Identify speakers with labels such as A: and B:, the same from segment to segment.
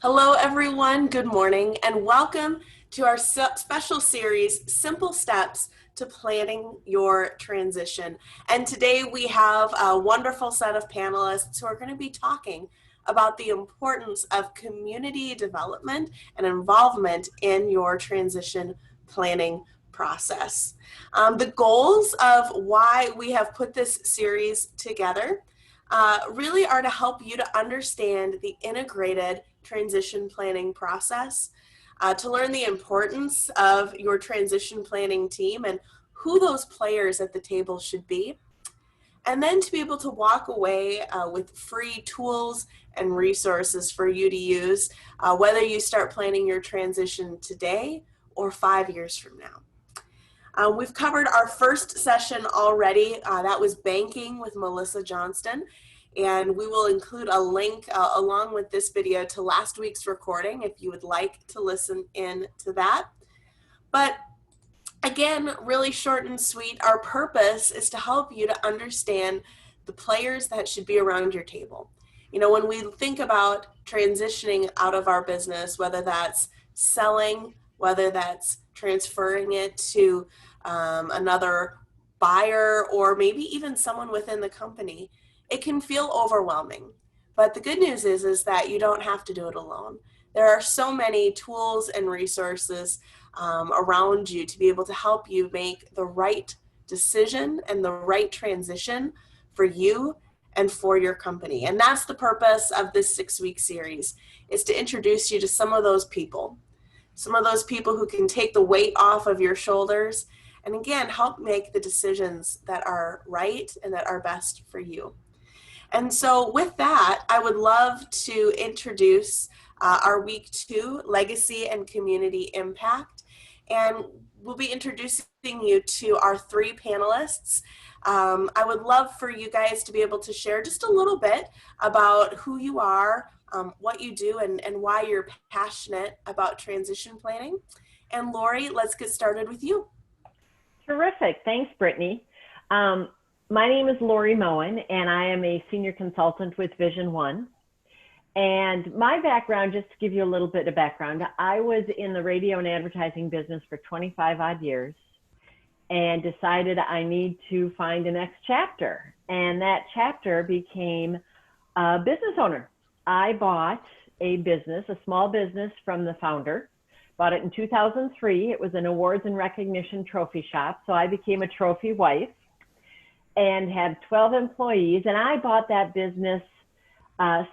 A: Hello, everyone. Good morning, and welcome to our special series, Simple Steps to Planning Your Transition. And today we have a wonderful set of panelists who are going to be talking about the importance of community development and involvement in your transition planning process. The goals of why we have put this series together really are to help you to understand the integrated transition planning process, to learn the importance of your transition planning team and who those players at the table should be, and then to be able to walk away with free tools and resources for you to use, whether you start planning your transition today or 5 years from now. We've covered our first session already. That was banking with Melissa Johnston. And we will include a link along with this video to last week's recording if you would like to listen in to that. But again, really short and sweet, our purpose is to help you to understand the players that should be around your table. You know, when we think about transitioning out of our business, whether that's selling, whether that's transferring it to another buyer, or maybe even someone within the company, it can feel overwhelming. But the good news is that you don't have to do it alone. There are so many tools and resources around you to be able to help you make the right decision and the right transition for you and for your company. And that's the purpose of this 6-week series, is to introduce you to some of those people who can take the weight off of your shoulders and again, help make the decisions that are right and that are best for you. And so with that, I would love to introduce our week 2, Legacy and Community Impact. And we'll be introducing you to our 3 panelists. I would love for you guys to be able to share just a little bit about who you are, what you do, and why you're passionate about transition planning. And Lori, let's get started with you.
B: Terrific. Thanks, Brittany. My name is Lori Moen, and I am a senior consultant with VisionOne. And my background, just to give you a little bit of background, I was in the radio and advertising business for 25 odd years and decided I need to find the next chapter. And that chapter became a business owner. I bought a business, a small business, from the founder. Bought it in 2003. It was an awards and recognition trophy shop. So I became a trophy wife and had 12 employees. And I bought that business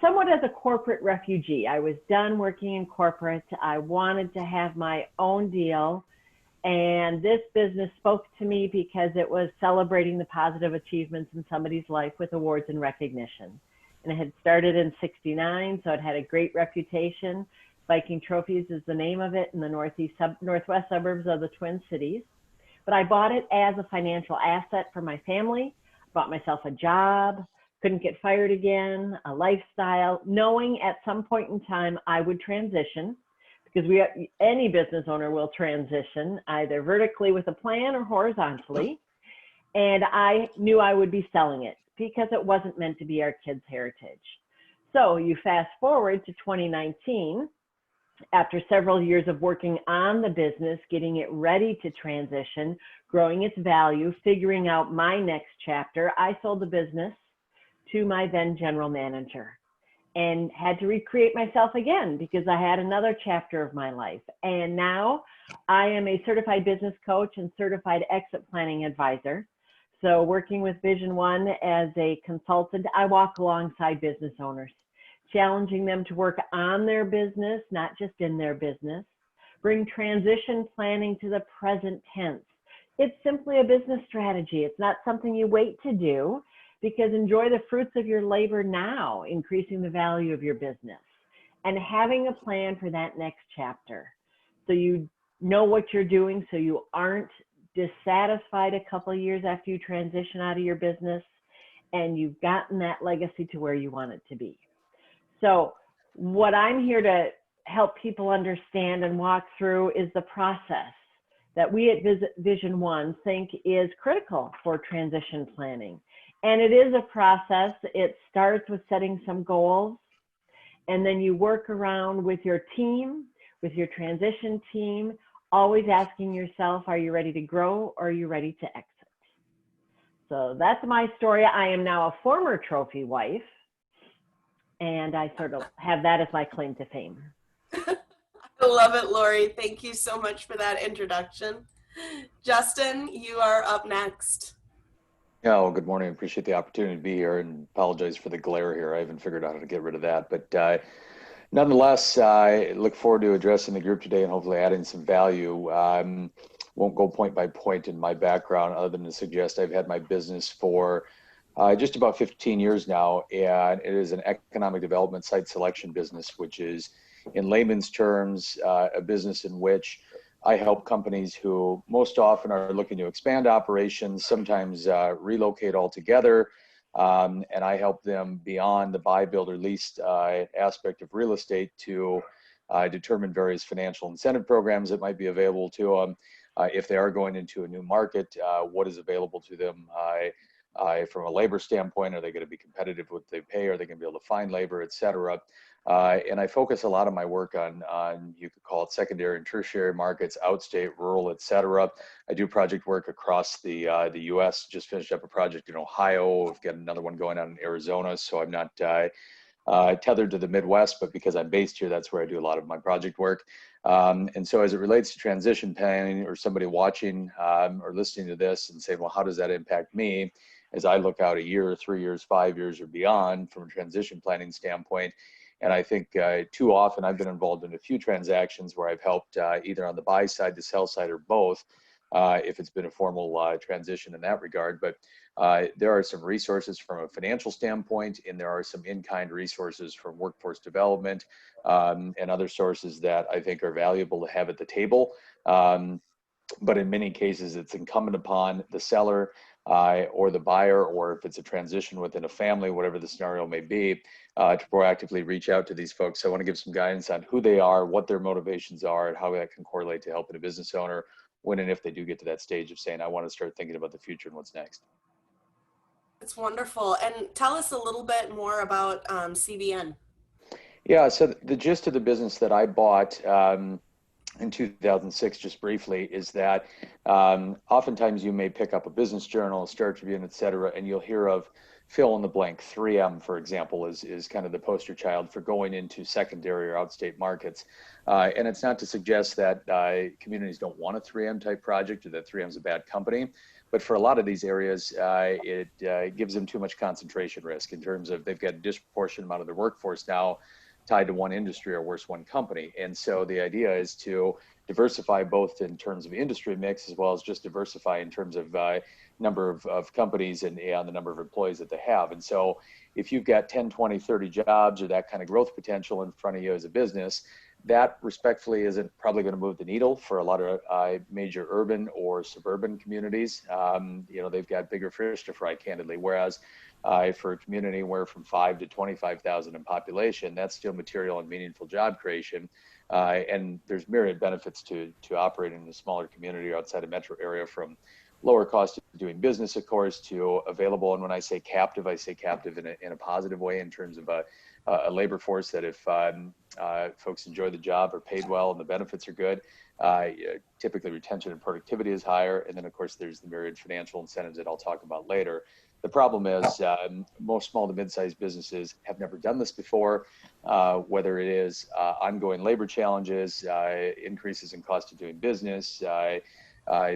B: somewhat as a corporate refugee. I was done working in corporate. I wanted to have my own deal. And this business spoke to me because it was celebrating the positive achievements in somebody's life with awards and recognition. And it had started in '69, so it had a great reputation. Viking Trophies is the name of it, in the northwest suburbs of the Twin Cities. But I bought it as a financial asset for my family, bought myself a job, couldn't get fired again, a lifestyle, knowing at some point in time I would transition, because any business owner will transition either vertically with a plan or horizontally. And I knew I would be selling it because it wasn't meant to be our kids' heritage. So you fast forward to 2019, after several years of working on the business, getting it ready to transition, growing its value, figuring out my next chapter, I sold the business to my then general manager and had to recreate myself again because I had another chapter of my life. And now I am a certified business coach and certified exit planning advisor. So working with VisionOne as a consultant, I walk alongside business owners, challenging them to work on their business, not just in their business. Bring transition planning to the present tense. It's simply a business strategy. It's not something you wait to do, because enjoy the fruits of your labor now, increasing the value of your business and having a plan for that next chapter. So you know what you're doing, so you aren't dissatisfied a couple of years after you transition out of your business, and you've gotten that legacy to where you want it to be. So what I'm here to help people understand and walk through is the process that we at VisionOne think is critical for transition planning. And it is a process. It starts with setting some goals And then you work around with your team, with your transition team, always asking yourself, are you ready to grow or are you ready to exit? So that's my story. I am now a former trophy wife, and I sort of have that as my claim to fame.
A: I love it, Lori. Thank you so much for that introduction. Justin, you are up next.
C: Yeah, well, good morning. I appreciate the opportunity to be here and apologize for the glare here. I haven't figured out how to get rid of that. But nonetheless, I look forward to addressing the group today and hopefully adding some value. Won't go point by point in my background other than to suggest I've had my business for just about 15 years now, and it is an economic development site selection business, which is, in layman's terms, a business in which I help companies who most often are looking to expand operations, sometimes relocate altogether, and I help them beyond the buy, build, or lease aspect of real estate to determine various financial incentive programs that might be available to them. If they are going into a new market, what is available to them from a labor standpoint? Are they going to be competitive with what they pay? Are they going to be able to find labor, et cetera? And I focus a lot of my work on you could call it secondary and tertiary markets, outstate, rural, et cetera. I do project work across the U.S. Just finished up a project in Ohio. I've got another one going on in Arizona. So I'm not tethered to the Midwest, but because I'm based here, that's where I do a lot of my project work. And so as it relates to transition planning, or somebody watching or listening to this and saying, well, how does that impact me? As I look out a year, 3 years, 5 years, or beyond from a transition planning standpoint. And I think too often I've been involved in a few transactions where I've helped either on the buy side, the sell side, or both, if it's been a formal transition in that regard. But there are some resources from a financial standpoint, and there are some in-kind resources from workforce development and other sources that I think are valuable to have at the table. But in many cases, it's incumbent upon the seller or the buyer, or if it's a transition within a family, whatever the scenario may be, to proactively reach out to these folks. So I want to give some guidance on who they are, what their motivations are, and how that can correlate to helping a business owner when and if they do get to that stage of saying, I want to start thinking about the future and what's next.
A: It's wonderful. And tell us a little bit more about CBN.
C: Yeah, so the gist of the business that I bought in 2006, just briefly, is that oftentimes you may pick up a business journal, a Star Tribune, et cetera, and you'll hear of fill in the blank. 3M, for example, is kind of the poster child for going into secondary or outstate markets. And it's not to suggest that communities don't want a 3M type project or that 3M is a bad company. But for a lot of these areas, it gives them too much concentration risk in terms of they've got a disproportionate amount of their workforce now tied to one industry, or worse, one company. And so the idea is to diversify both in terms of industry mix, as well as just diversify in terms of number of companies and the number of employees that they have. And so if you've got 10, 20, 30 jobs or that kind of growth potential in front of you as a business, that respectfully isn't probably going to move the needle for a lot of major urban or suburban communities. They've got bigger fish to fry, candidly, whereas for a community where from 5 to 25,000 in population, that's still material and meaningful job creation. And there's myriad benefits to operating in a smaller community outside a metro area, from lower cost of doing business, of course, to available. And when I say captive in a positive way, in terms of a labor force that if folks enjoy the job, are paid well, and the benefits are good, typically retention and productivity is higher. And then, of course, there's the myriad financial incentives that I'll talk about later. The problem is most small to mid-sized businesses have never done this before, whether it is ongoing labor challenges, increases in cost of doing business,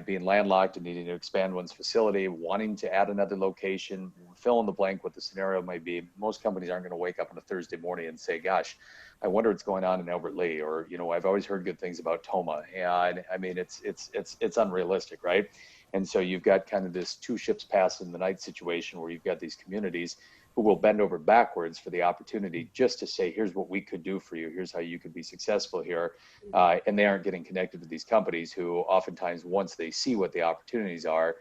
C: being landlocked and needing to expand one's facility, wanting to add another location, fill in the blank what the scenario may be. Most companies aren't going to wake up on a Thursday morning and say, gosh, I wonder what's going on in Albert Lee, or, I've always heard good things about Toma. And I mean, it's unrealistic, right? And so you've got kind of this two ships passing in the night situation, where you've got these communities who will bend over backwards for the opportunity just to say, here's what we could do for you. Here's how you could be successful here. And they aren't getting connected to these companies who oftentimes, once they see what the opportunities are,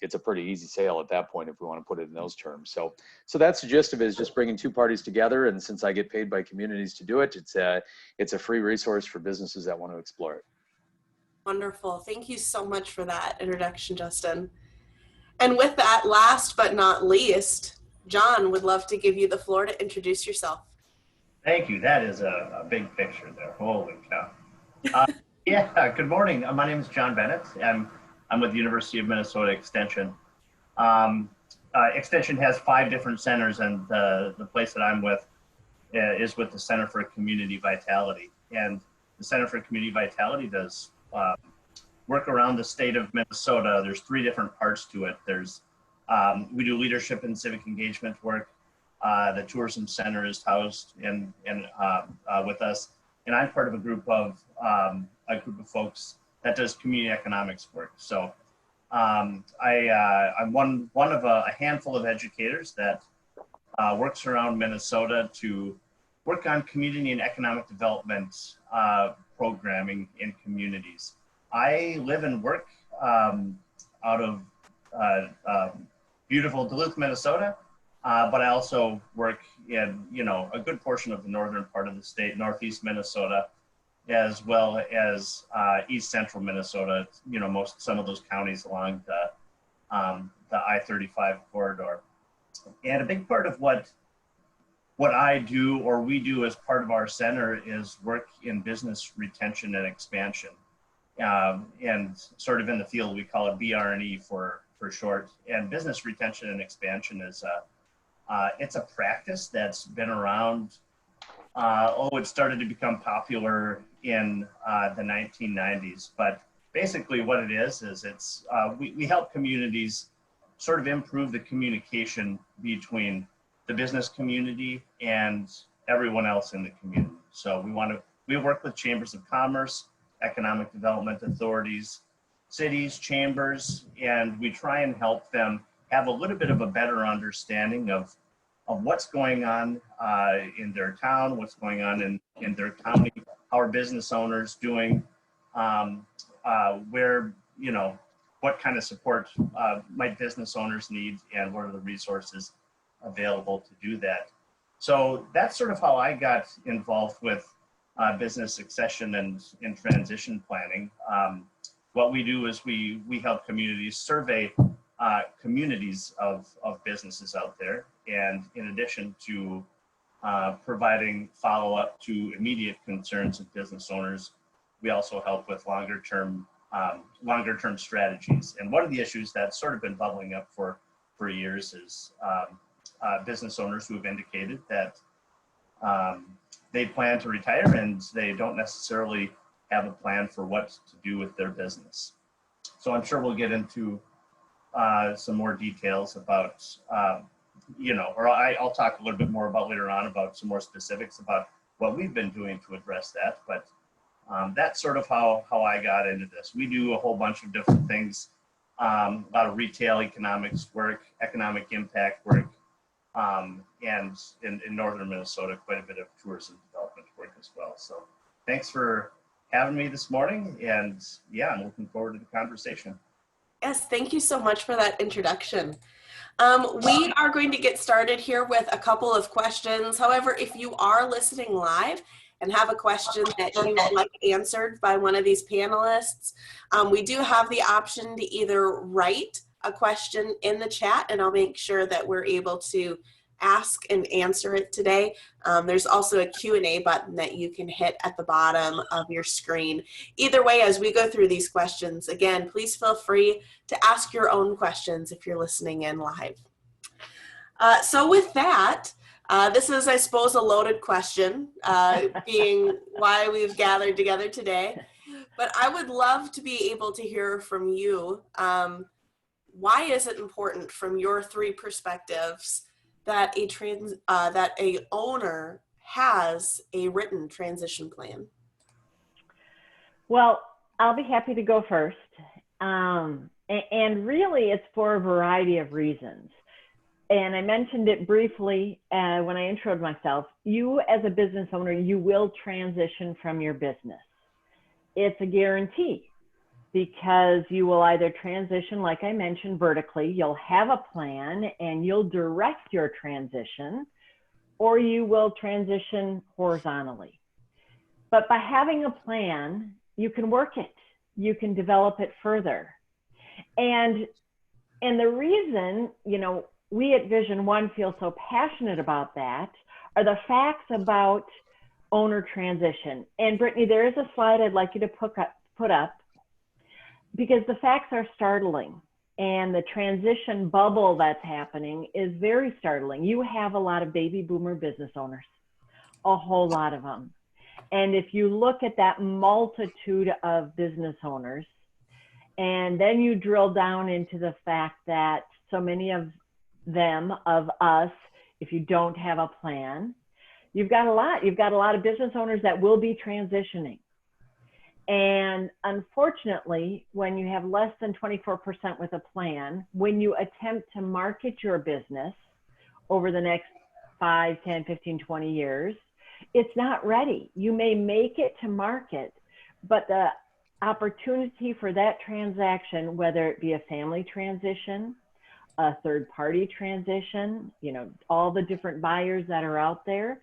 C: it's a pretty easy sale at that point, if we want to put it in those terms. So that's the gist of it, is just bringing two parties together. And since I get paid by communities to do it, it's a free resource for businesses that want to explore it.
A: Wonderful. Thank you so much for that introduction, Justin. And with that, last but not least, John would love to give you the floor to introduce yourself.
D: Thank you. That is a big picture there. Holy cow. Uh, yeah, good morning. My name is John Bennett. I'm with the University of Minnesota Extension. Um, Extension has 5 different centers, and the place that I'm with is with the Center for Community Vitality. And the Center for Community Vitality does work around the state of Minnesota. There's 3 different parts to it. We do leadership and civic engagement work. The tourism center is housed with us, and I'm part of a group of folks that does community economics work. So I'm one of a handful of educators that works around Minnesota to work on community and economic development programming in communities. I live and work out of beautiful Duluth, Minnesota, but I also work in a good portion of the northern part of the state, northeast Minnesota, as well as east central Minnesota. Some of those counties along the I-35 corridor. And a big part of what I do or we do as part of our center is work in business retention and expansion. And sort of in the field, we call it BR&E for short. And business retention and expansion is it's a practice that's been around. It started to become popular in the 1990s. But basically what it is it's we help communities sort of improve the communication between the business community and everyone else in the community. So we work with chambers of commerce, economic development authorities, cities, chambers, and we try and help them have a little bit of a better understanding of what's going on in their town, what's going on in their county, how are business owners doing, what kind of support might business owners need, and what are the resources available to do that. So that's sort of how I got involved with business succession and transition planning. What we do is we help communities survey communities of businesses out there. And in addition to providing follow-up to immediate concerns of business owners, we also help with longer term strategies. And one of the issues that's sort of been bubbling up for years is business owners who have indicated that they plan to retire and they don't necessarily have a plan for what to do with their business. So I'm sure we'll get into some more details about, I'll talk a little bit more about later on about some more specifics about what we've been doing to address that. But that's sort of how I got into this. We do a whole bunch of different things, a lot of retail economics work, economic impact work, and in northern Minnesota, quite a bit of tourism development work as well. So thanks for having me this morning. And yeah, I'm looking forward to the conversation.
A: Yes, thank you so much for that introduction. We are going to get started here with a couple of questions. However, if you are listening live and have a question that you would like answered by one of these panelists, we do have the option to either write a question in the chat, and I'll make sure that we're able to ask and answer it today. There's also a Q&A button that you can hit at the bottom of your screen. Either way, as we go through these questions, again, please feel free to ask your own questions if you're listening in live. So with that, this is, I suppose, a loaded question, being why we've gathered together today. But I would love to be able to hear from you. Why is it important from your 3 perspectives that a owner has a written transition plan?
B: Well, I'll be happy to go first. And really, it's for a variety of reasons. And I mentioned it briefly when I introed myself. You, as a business owner, you will transition from your business. It's a guarantee, because you will either transition, like I mentioned, vertically, you'll have a plan and you'll direct your transition, or you will transition horizontally. But by having a plan, you can work it, you can develop it further. And the reason, we at VisionOne feel so passionate about that are the facts about owner transition. And Brittany, there is a slide I'd like you to put up because the facts are startling. And the transition bubble that's happening is very startling. You have a lot of baby boomer business owners, a whole lot of them. And if you look at that multitude of business owners, and then you drill down into the fact that so many of them, of us, if you don't have a plan, you've got a lot of business owners that will be transitioning. And unfortunately, when you have less than 24% with a plan, when you attempt to market your business over the next 5, 10, 15, 20 years, it's not ready. You may make it to market, but the opportunity for that transaction, whether it be a family transition, a third party transition, you know, all the different buyers that are out there,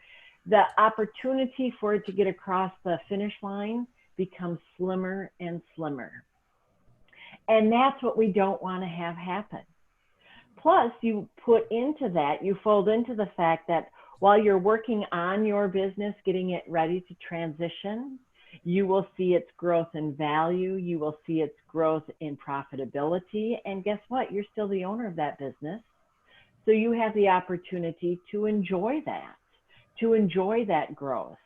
B: the opportunity for it to get across the finish line becomes slimmer and slimmer. And that's what we don't want to have happen. Plus, you put into that, you fold into the fact that while you're working on your business, getting it ready to transition, you will see its growth in value, you will see its growth in profitability, and guess what? You're still the owner of that business. So you have the opportunity to enjoy that growth.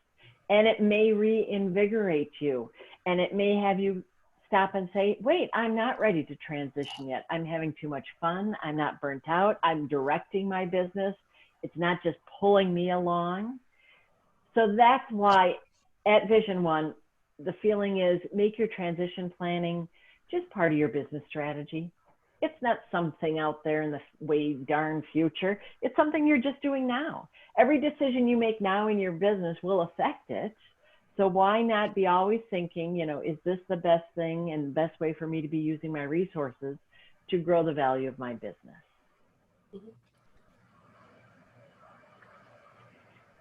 B: And it may reinvigorate you, and it may have you stop and say, wait, I'm not ready to transition yet. I'm having too much fun. I'm not burnt out. I'm directing my business. It's not just pulling me along. So that's why at VisionOne, the feeling is make your transition planning just part of your business strategy. It's not something out there in the way darn future. It's something you're just doing now. Every decision you make now in your business will affect it. So why not be always thinking, you know, is this the best thing and the best way for me to be using my resources to grow the value of my business?
A: Mm-hmm.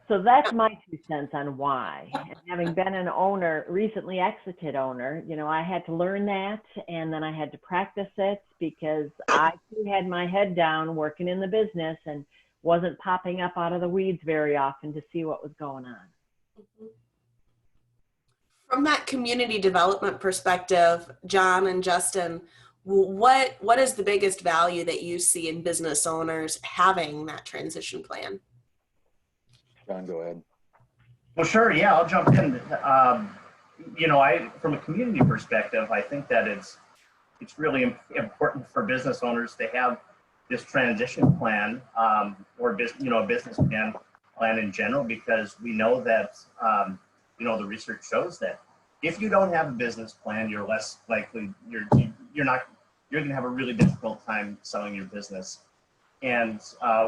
B: So that's my 2 cents on why. And having been an owner, recently exited owner, you know, I had to learn that, and then I had to practice it because I too had my head down working in the business and wasn't popping up out of the weeds very often to see what was going on.
A: Mm-hmm. From that community development perspective, John and Justin, what is the biggest value that you see in business owners having that transition plan?
C: John, go ahead.
D: Well, sure. Yeah, I'll jump in. You know, from a community perspective, I think that it's really important for business owners to have this transition plan, or a business plan in general, because we know that you know, the research shows that if you don't have a business plan, you're less likely you're going to have a really difficult time selling your business. And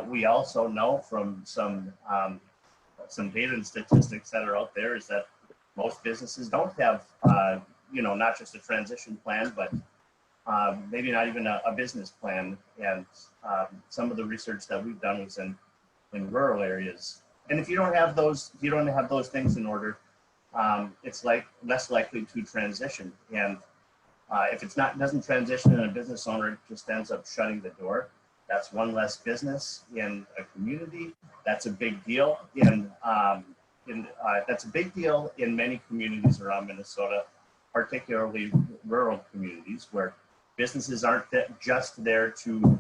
D: we also know from some data and statistics that are out there is that most businesses don't have, you know, not just a transition plan, but maybe not even a business plan. And some of the research that we've done was in rural areas. And if you don't have those things in order, it's less likely to transition. And if it doesn't transition, and a business owner just ends up shutting the door, that's one less business in a community. That's a big deal that's a big deal in many communities around Minnesota, particularly rural communities where businesses aren't just there to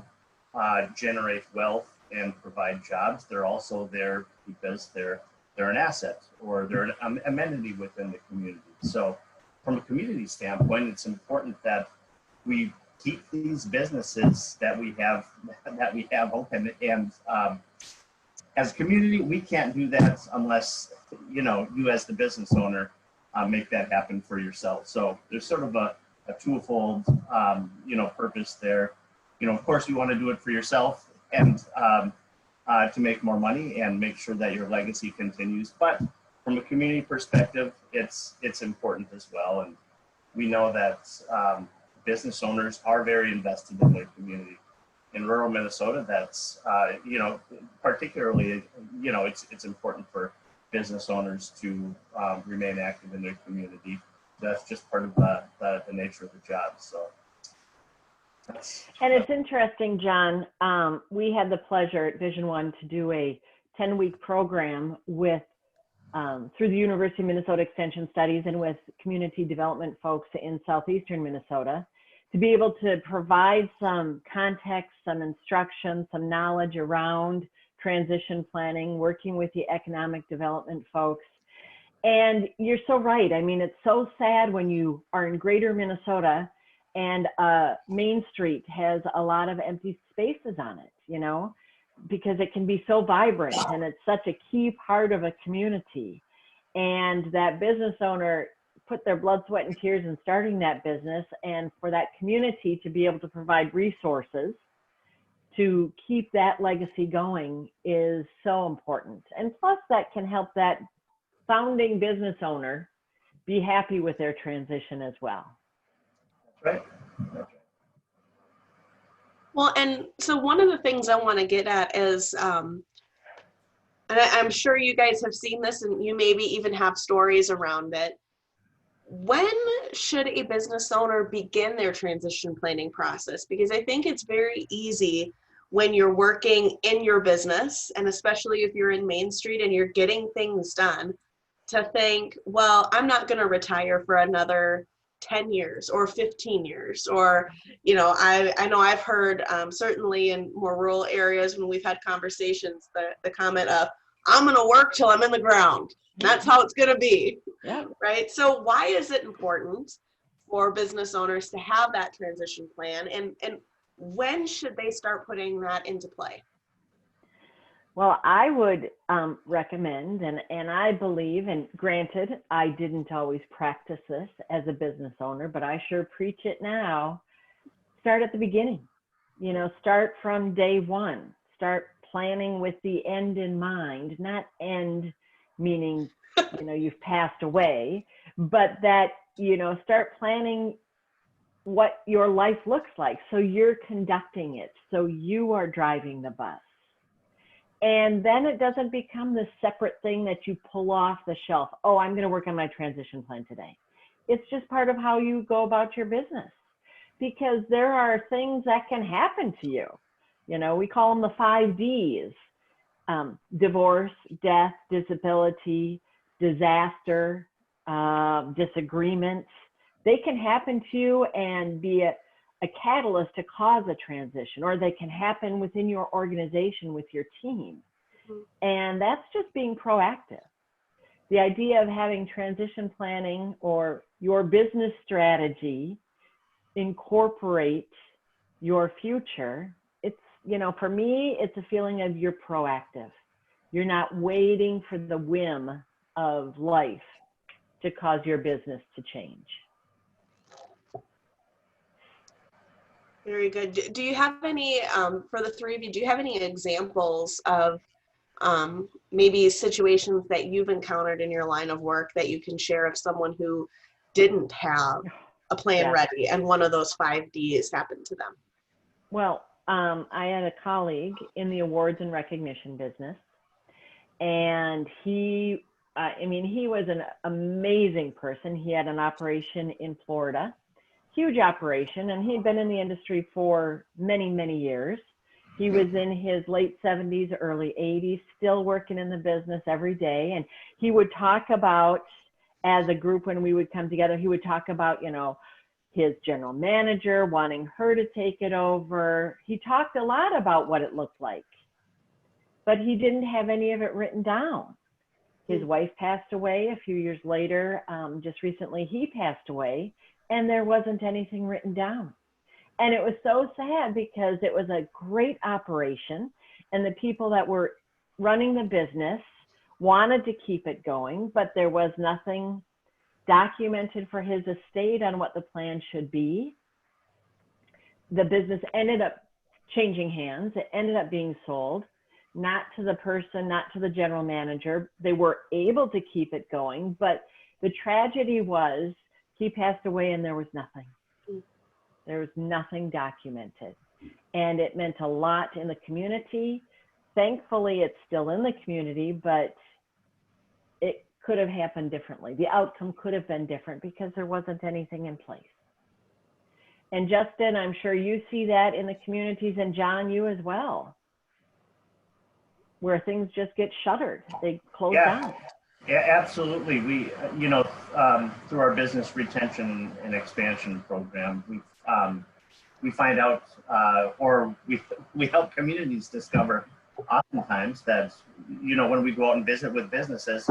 D: generate wealth and provide jobs. They're also there because they're an asset or they're an amenity within the community. So from a community standpoint, it's important that we keep these businesses that we have open. And as a community, we can't do that unless, you know, you as the business owner make that happen for yourself. So there's sort of a twofold, you know, purpose there. You know, of course, you want to do it for yourself and to make more money and make sure that your legacy continues. But from a community perspective, it's important as well. And we know that business owners are very invested in their community. In rural Minnesota, that's, you know, particularly, you know, it's important for business owners to remain active in their community. That's just part of the nature of the job. So
B: And it's interesting, John. We had the pleasure at VisionOne to do a 10-week program with through the University of Minnesota Extension Studies and with community development folks in southeastern Minnesota to be able to provide some context, some instruction, some knowledge around transition planning, working with the economic development folks. And you're so right. I mean, it's so sad when you are in greater Minnesota and Main Street has a lot of empty spaces on it, you know, because it can be so vibrant and it's such a key part of a community. And that business owner put their blood, sweat, and tears in starting that business, and for that community to be able to provide resources to keep that legacy going is so important. And plus that can help that founding business owner be happy with their transition as well.
D: Right.
A: Well, and so one of the things I want to get at is, and I'm sure you guys have seen this and you maybe even have stories around it. When should a business owner begin their transition planning process? Because I think it's very easy when you're working in your business, and especially if you're in Main Street and you're getting things done, to think, well, I'm not going to retire for another 10 years or 15 years. Or, you know, I know I've heard certainly in more rural areas when we've had conversations, the comment of, I'm going to work till I'm in the ground. That's how it's going to be.
B: Yeah.
A: Right. So why is it important for business owners to have that transition plan, and when should they start putting that into play?
B: Well, I would recommend, and I believe, and granted, I didn't always practice this as a business owner, but I sure preach it now. Start at the beginning, you know, start from day one, start planning with the end in mind, not end meaning, you know, you've passed away, but that, you know, start planning what your life looks like. So you're conducting it. So you are driving the bus. And then it doesn't become this separate thing that you pull off the shelf. Oh, I'm going to work on my transition plan today. It's just part of how you go about your business, because there are things that can happen to you. You know, we call them the 5 Ds. Divorce, death, disability, disaster, disagreements. They can happen to you and be a catalyst to cause a transition, or they can happen within your organization with your team. And that's just being proactive. The idea of having transition planning or your business strategy incorporate your future. It's, you know, for me, it's a feeling of you're proactive. You're not waiting for the whim of life to cause your business to change.
A: Very good. Do you have any, for the three of you, do you have any examples of maybe situations that you've encountered in your line of work that you can share of someone who didn't have a plan ready and one of those 5 Ds happened to them?
B: Well, I had a colleague in the awards and recognition business, and he was an amazing person. He had an operation in Florida, huge operation, and he'd been in the industry for many, many years. He was in his late 70s, early 80s, still working in the business every day. And he would talk about, as a group, when we would come together, he would talk about, you know, his general manager wanting her to take it over. He talked a lot about what it looked like, but he didn't have any of it written down. His wife passed away a few years later. Just recently, he passed away, and there wasn't anything written down. And it was so sad because it was a great operation, and the people that were running the business wanted to keep it going, but there was nothing documented for his estate on what the plan should be. The business ended up changing hands. It ended up being sold, not to the person, not to the general manager. They were able to keep it going, but the tragedy was he passed away and there was nothing. There was nothing documented. And it meant a lot in the community. Thankfully, it's still in the community, but it could have happened differently. The outcome could have been different because there wasn't anything in place. And Justin, I'm sure you see that in the communities, and John, you as well, where things just get shuttered. They close down.
D: Yeah, absolutely. We, through our business retention and expansion program, we find out, or we help communities discover oftentimes that, when we go out and visit with businesses,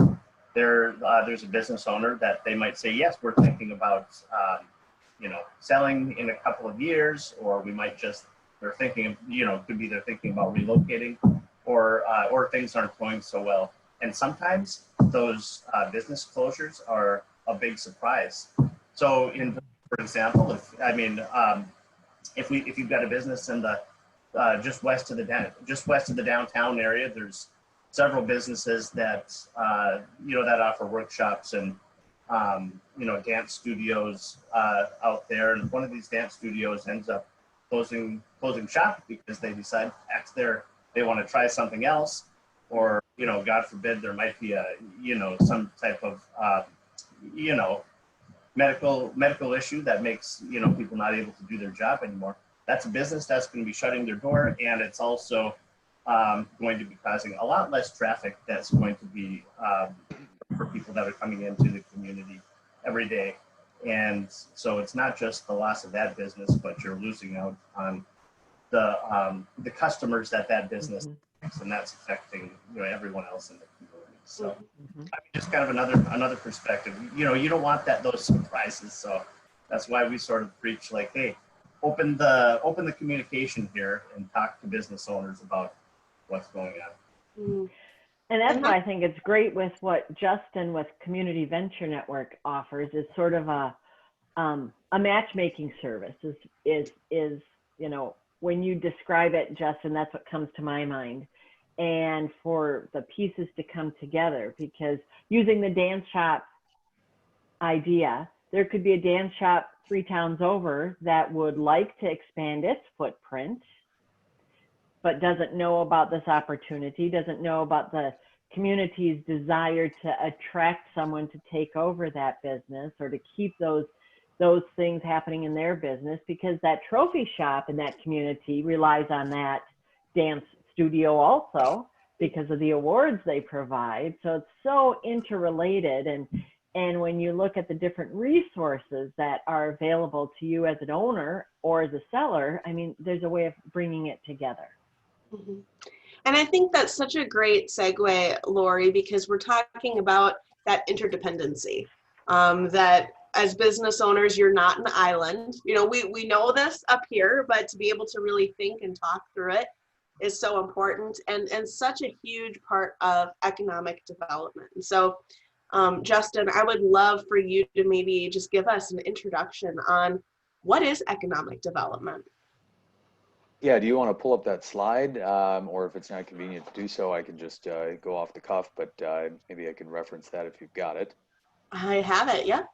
D: there's a business owner that they might say, yes, we're thinking about, selling in a couple of years, or they're thinking, could be they're thinking about relocating, or things aren't going so well. And sometimes those business closures are a big surprise. So, for example, if you've got a business in the just west of the downtown area, there's several businesses that that offer workshops and dance studios out there. And one of these dance studios ends up closing shop because they decide they want to try something else, or God forbid, there might be some type of medical issue that makes people not able to do their job anymore. That's a business that's going to be shutting their door, and it's also going to be causing a lot less traffic. That's going to be for people that are coming into the community every day. And so it's not just the loss of that business, but you're losing out on the customers that business has, and that's affecting everyone else in the community. So just kind of another perspective. You don't want those surprises. So that's why we sort of preach like, hey, open the communication here and talk to business owners about what's going on.
B: And that's why I think it's great with what Justin with Community Venture Network offers, is sort of a matchmaking service. Is when you describe it, Justin, that's what comes to my mind. And for the pieces to come together, because using the dance shop idea, there could be a dance shop 3 towns over that would like to expand its footprint, but doesn't know about this opportunity, doesn't know about the community's desire to attract someone to take over that business, or to keep those things happening in their business, because that trophy shop in that community relies on that dance studio also because of the awards they provide. So it's so interrelated. And when you look at the different resources that are available to you as an owner or as a seller, I mean, there's a way of bringing it together.
A: And I think that's such a great segue, Lori, because we're talking about that interdependency, that as business owners, you're not an island. We know this up here, but to be able to really think and talk through it is so important, and such a huge part of economic development. And so, Justin, I would love for you to maybe just give us an introduction on what is economic development.
C: Yeah, do you want to pull up that slide? Or if it's not convenient to do so, I can just go off the cuff, but maybe I can reference that if you've got it.
A: I have it, yeah.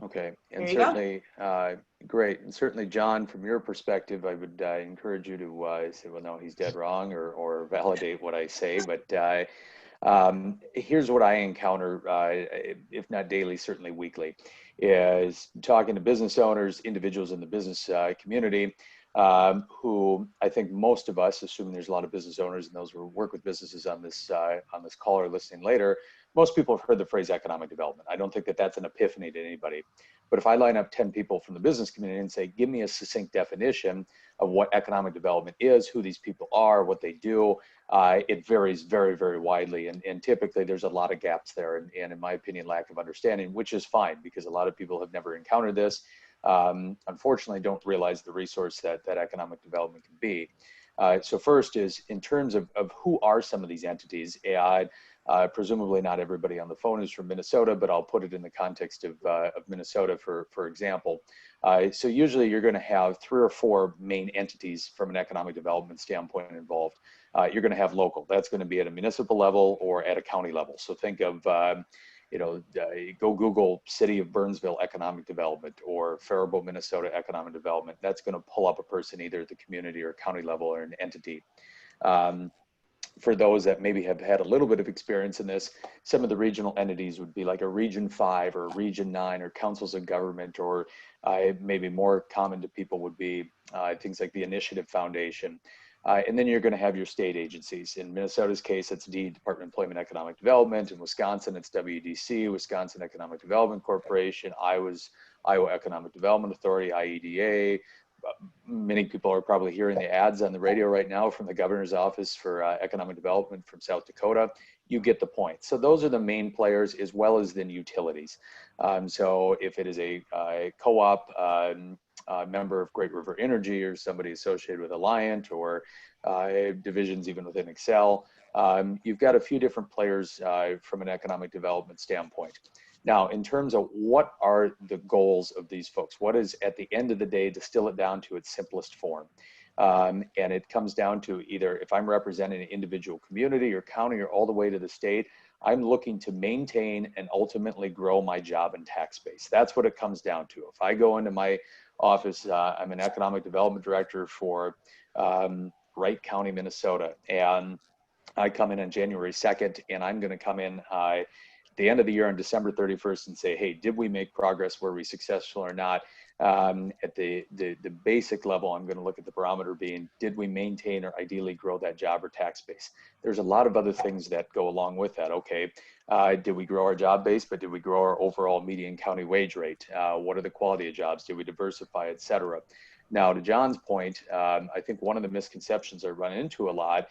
C: Okay, and
A: There you
C: certainly, great. And certainly, John, from your perspective, I would encourage you to say, well, no, he's dead wrong, or validate what I say. But here's what I encounter, if not daily, certainly weekly, is talking to business owners, individuals in the business community, who I think most of us, assuming there's a lot of business owners and those who work with businesses on this call or listening later, most people have heard the phrase economic development. I don't think that that's an epiphany to anybody. But if I line up 10 people from the business community and say, give me a succinct definition of what economic development is, who these people are, what they do, it varies very, very widely. And typically there's a lot of gaps there. And in my opinion, lack of understanding, which is fine because a lot of people have never encountered this. Unfortunately, don't realize the resource that economic development can be. So first is in terms of who are some of these entities. Presumably not everybody on the phone is from Minnesota, but I'll put it in the context of Minnesota, for example. So usually you're going to have 3 or 4 main entities from an economic development standpoint involved. You're going to have local. That's going to be at a municipal level or at a county level. So think of, go Google City of Burnsville Economic Development or Faribault, Minnesota Economic Development. That's going to pull up a person either at the community or county level or an entity. for those that maybe have had a little bit of experience in this, some of the regional entities would be like a Region 5 or Region 9 or councils of government, or maybe more common to people would be things like the Initiative Foundation. And then you're going to have your state agencies. In Minnesota's case, it's Department of Employment and Economic Development. In Wisconsin, it's WDC, Wisconsin Economic Development Corporation, Iowa Economic Development Authority, IEDA. Many people are probably hearing the ads on the radio right now from the governor's office for economic development from South Dakota. You get the point. So those are the main players, as well as then utilities. So if it is a co-op, member of Great River Energy, or somebody associated with Alliant, or divisions even within Excel, you've got a few different players from an economic development standpoint. Now, in terms of what are the goals of these folks, what is, at the end of the day, distill it down to its simplest form? And it comes down to either, if I'm representing an individual community or county or all the way to the state, I'm looking to maintain and ultimately grow my job and tax base. That's what it comes down to. If I go into my office, I'm an economic development director for Wright County, Minnesota, and I come in on January 2nd, and I'm going to come in the end of the year on December 31st and say, hey, did we make progress? Were we successful or not? At the basic level, I'm going to look at the barometer being, did we maintain or ideally grow that job or tax base? There's a lot of other things that go along with that. Okay, did we grow our job base, but did we grow our overall median county wage rate? What are the quality of jobs? Did we diversify, et cetera? Now, to John's point, I think one of the misconceptions I run into a lot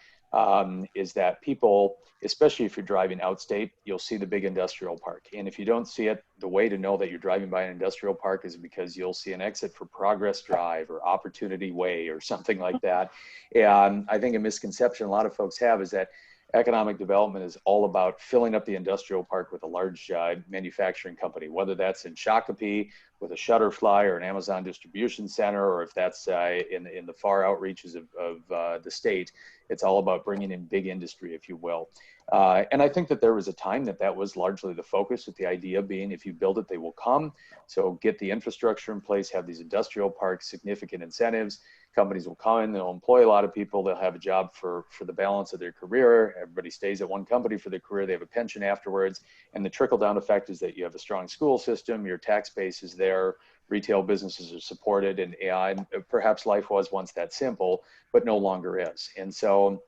C: is that people, especially if you're driving outstate, you'll see the big industrial park. And if you don't see it, the way to know that you're driving by an industrial park is because you'll see an exit for Progress Drive or Opportunity Way or something like that. And I think a misconception a lot of folks have is that economic development is all about filling up the industrial park with a large manufacturing company, whether that's in Shakopee with a Shutterfly or an Amazon distribution center, or if that's in the far outreaches of the state. It's all about bringing in big industry, if you will. And I think that there was a time that was largely the focus, with the idea being, if you build it, they will come. So get the infrastructure in place, have these industrial parks, significant incentives. Companies will come in, they'll employ a lot of people, they'll have a job for the balance of their career. Everybody stays at one company for their career, they have a pension afterwards. And the trickle down effect is that you have a strong school system, your tax base is there, retail businesses are supported, and perhaps life was once that simple, but no longer is. And so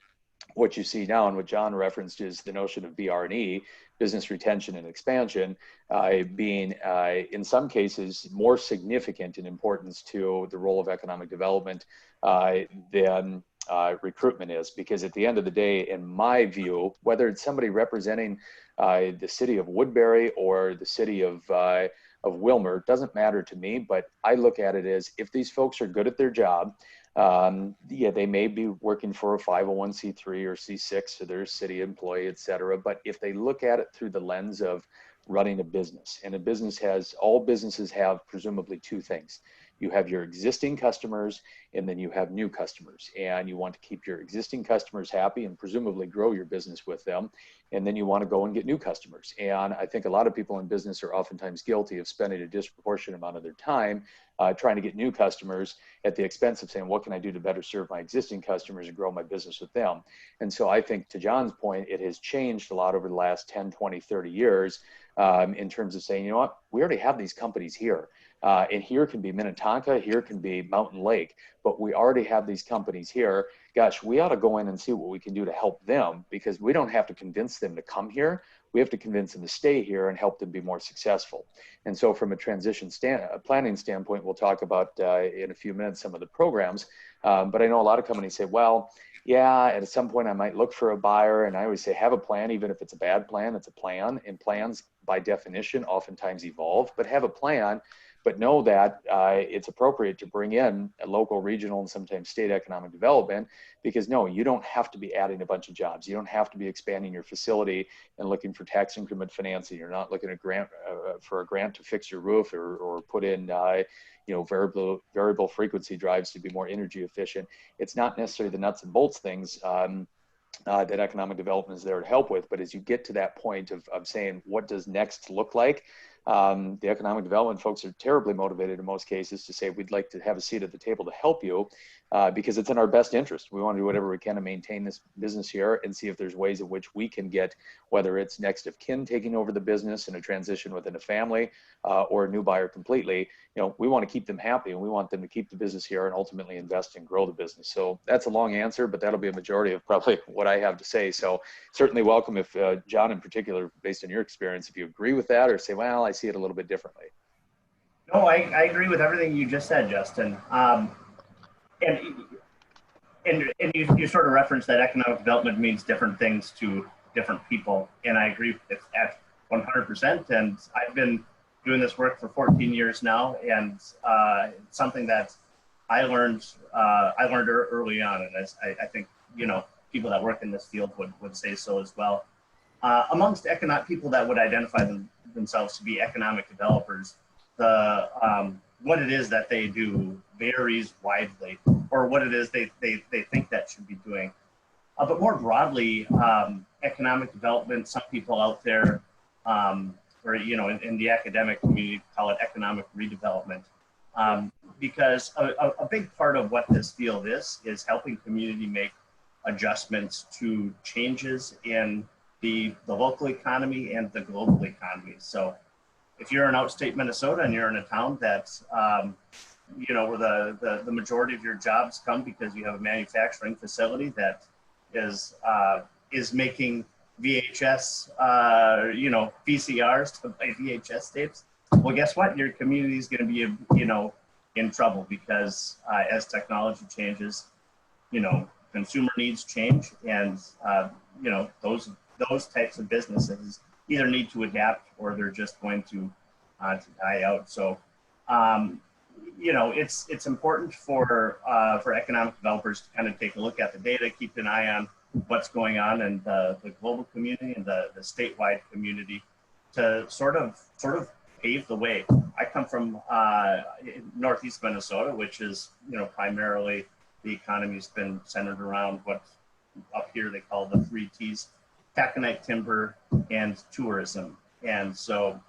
C: what you see now, and what John referenced, is the notion of BR&E, business retention and expansion, being in some cases more significant in importance to the role of economic development than recruitment is. Because at the end of the day, in my view, whether it's somebody representing the city of Woodbury or the city of Wilmer, doesn't matter to me, but I look at it as, if these folks are good at their job, yeah, they may be working for a 501c3 or C6, so they're a city employee, et cetera. But if they look at it through the lens of running a business, and a business all businesses have presumably two things. You have your existing customers, and then you have new customers, and you want to keep your existing customers happy and presumably grow your business with them. And then you want to go and get new customers. And I think a lot of people in business are oftentimes guilty of spending a disproportionate amount of their time trying to get new customers at the expense of saying, what can I do to better serve my existing customers and grow my business with them? And so I think, to John's point, it has changed a lot over the last 10, 20, 30 years in terms of saying, you know what, we already have these companies here. And here can be Minnetonka, here can be Mountain Lake, but we already have these companies here. Gosh, we ought to go in and see what we can do to help them, because we don't have to convince them to come here. We have to convince them to stay here and help them be more successful. And so from a transition planning standpoint, we'll talk about in a few minutes some of the programs. But I know a lot of companies say, well, yeah, at some point I might look for a buyer. And I always say, have a plan. Even if it's a bad plan, it's a plan. And plans, by definition, oftentimes evolve. But have a plan. But know that it's appropriate to bring in a local, regional, and sometimes state economic development, because no, you don't have to be adding a bunch of jobs. You don't have to be expanding your facility and looking for tax increment financing. You're not looking at for a grant to fix your roof or put in variable frequency drives to be more energy efficient. It's not necessarily the nuts and bolts things that economic development is there to help with. But as you get to that point of saying, what does next look like? The economic development folks are terribly motivated in most cases to say, we'd like to have a seat at the table to help you. because it's in our best interest. We want to do whatever we can to maintain this business here and see if there's ways in which we can get, whether it's next of kin taking over the business in a transition within a family or a new buyer completely. We want to keep them happy, and we want them to keep the business here and ultimately invest and grow the business. So that's a long answer, but that'll be a majority of probably what I have to say. So certainly welcome if John in particular, based on your experience, if you agree with that or say, well, I see it a little bit differently.
D: No, I agree with everything you just said, Justin. And you sort of referenced that economic development means different things to different people, and I agree with that 100%. And I've been doing this work for 14 years now, and it's something that I learned early on, and I think people that work in this field would say so as well. Amongst people that would identify themselves to be economic developers, what it is that they do varies widely, or what it is they think that should be doing. But more broadly, economic development, some people out there, or in the academic community, call it economic redevelopment, because a big part of what this field is helping community make adjustments to changes in the local economy and the global economy. So if you're in outstate Minnesota and you're in a town that, where the majority of your jobs come because you have a manufacturing facility that is making VHS, VCRs to play VHS tapes, well, guess what? Your community is going to be, in trouble because as technology changes, consumer needs change, and those types of businesses either need to adapt or they're just going to die out. So, it's important for economic developers to kind of take a look at the data, keep an eye on what's going on in the global community and the statewide community to sort of pave the way. I come from Northeast Minnesota, which is, primarily the economy's been centered around what up here they call the 3 T's: taconite timber and tourism. And so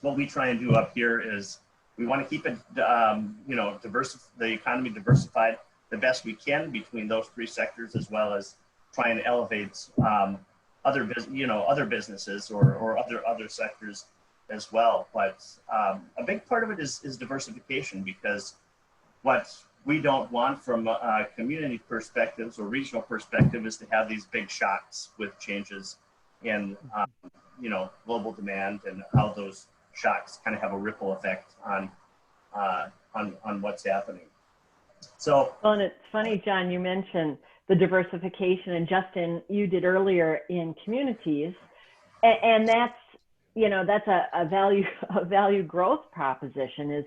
D: what we try and do up here is we want to keep it, the economy diversified the best we can between those 3 sectors, as well as try and elevate other businesses or other sectors as well. But a big part of it is diversification, because what we don't want from community perspectives or regional perspective is to have these big shocks with changes in global demand, and how those shocks kind of have a ripple effect on what's happening. So,
B: well, and it's funny, John, you mentioned the diversification, and Justin, you did earlier in communities, and that's a value growth proposition, is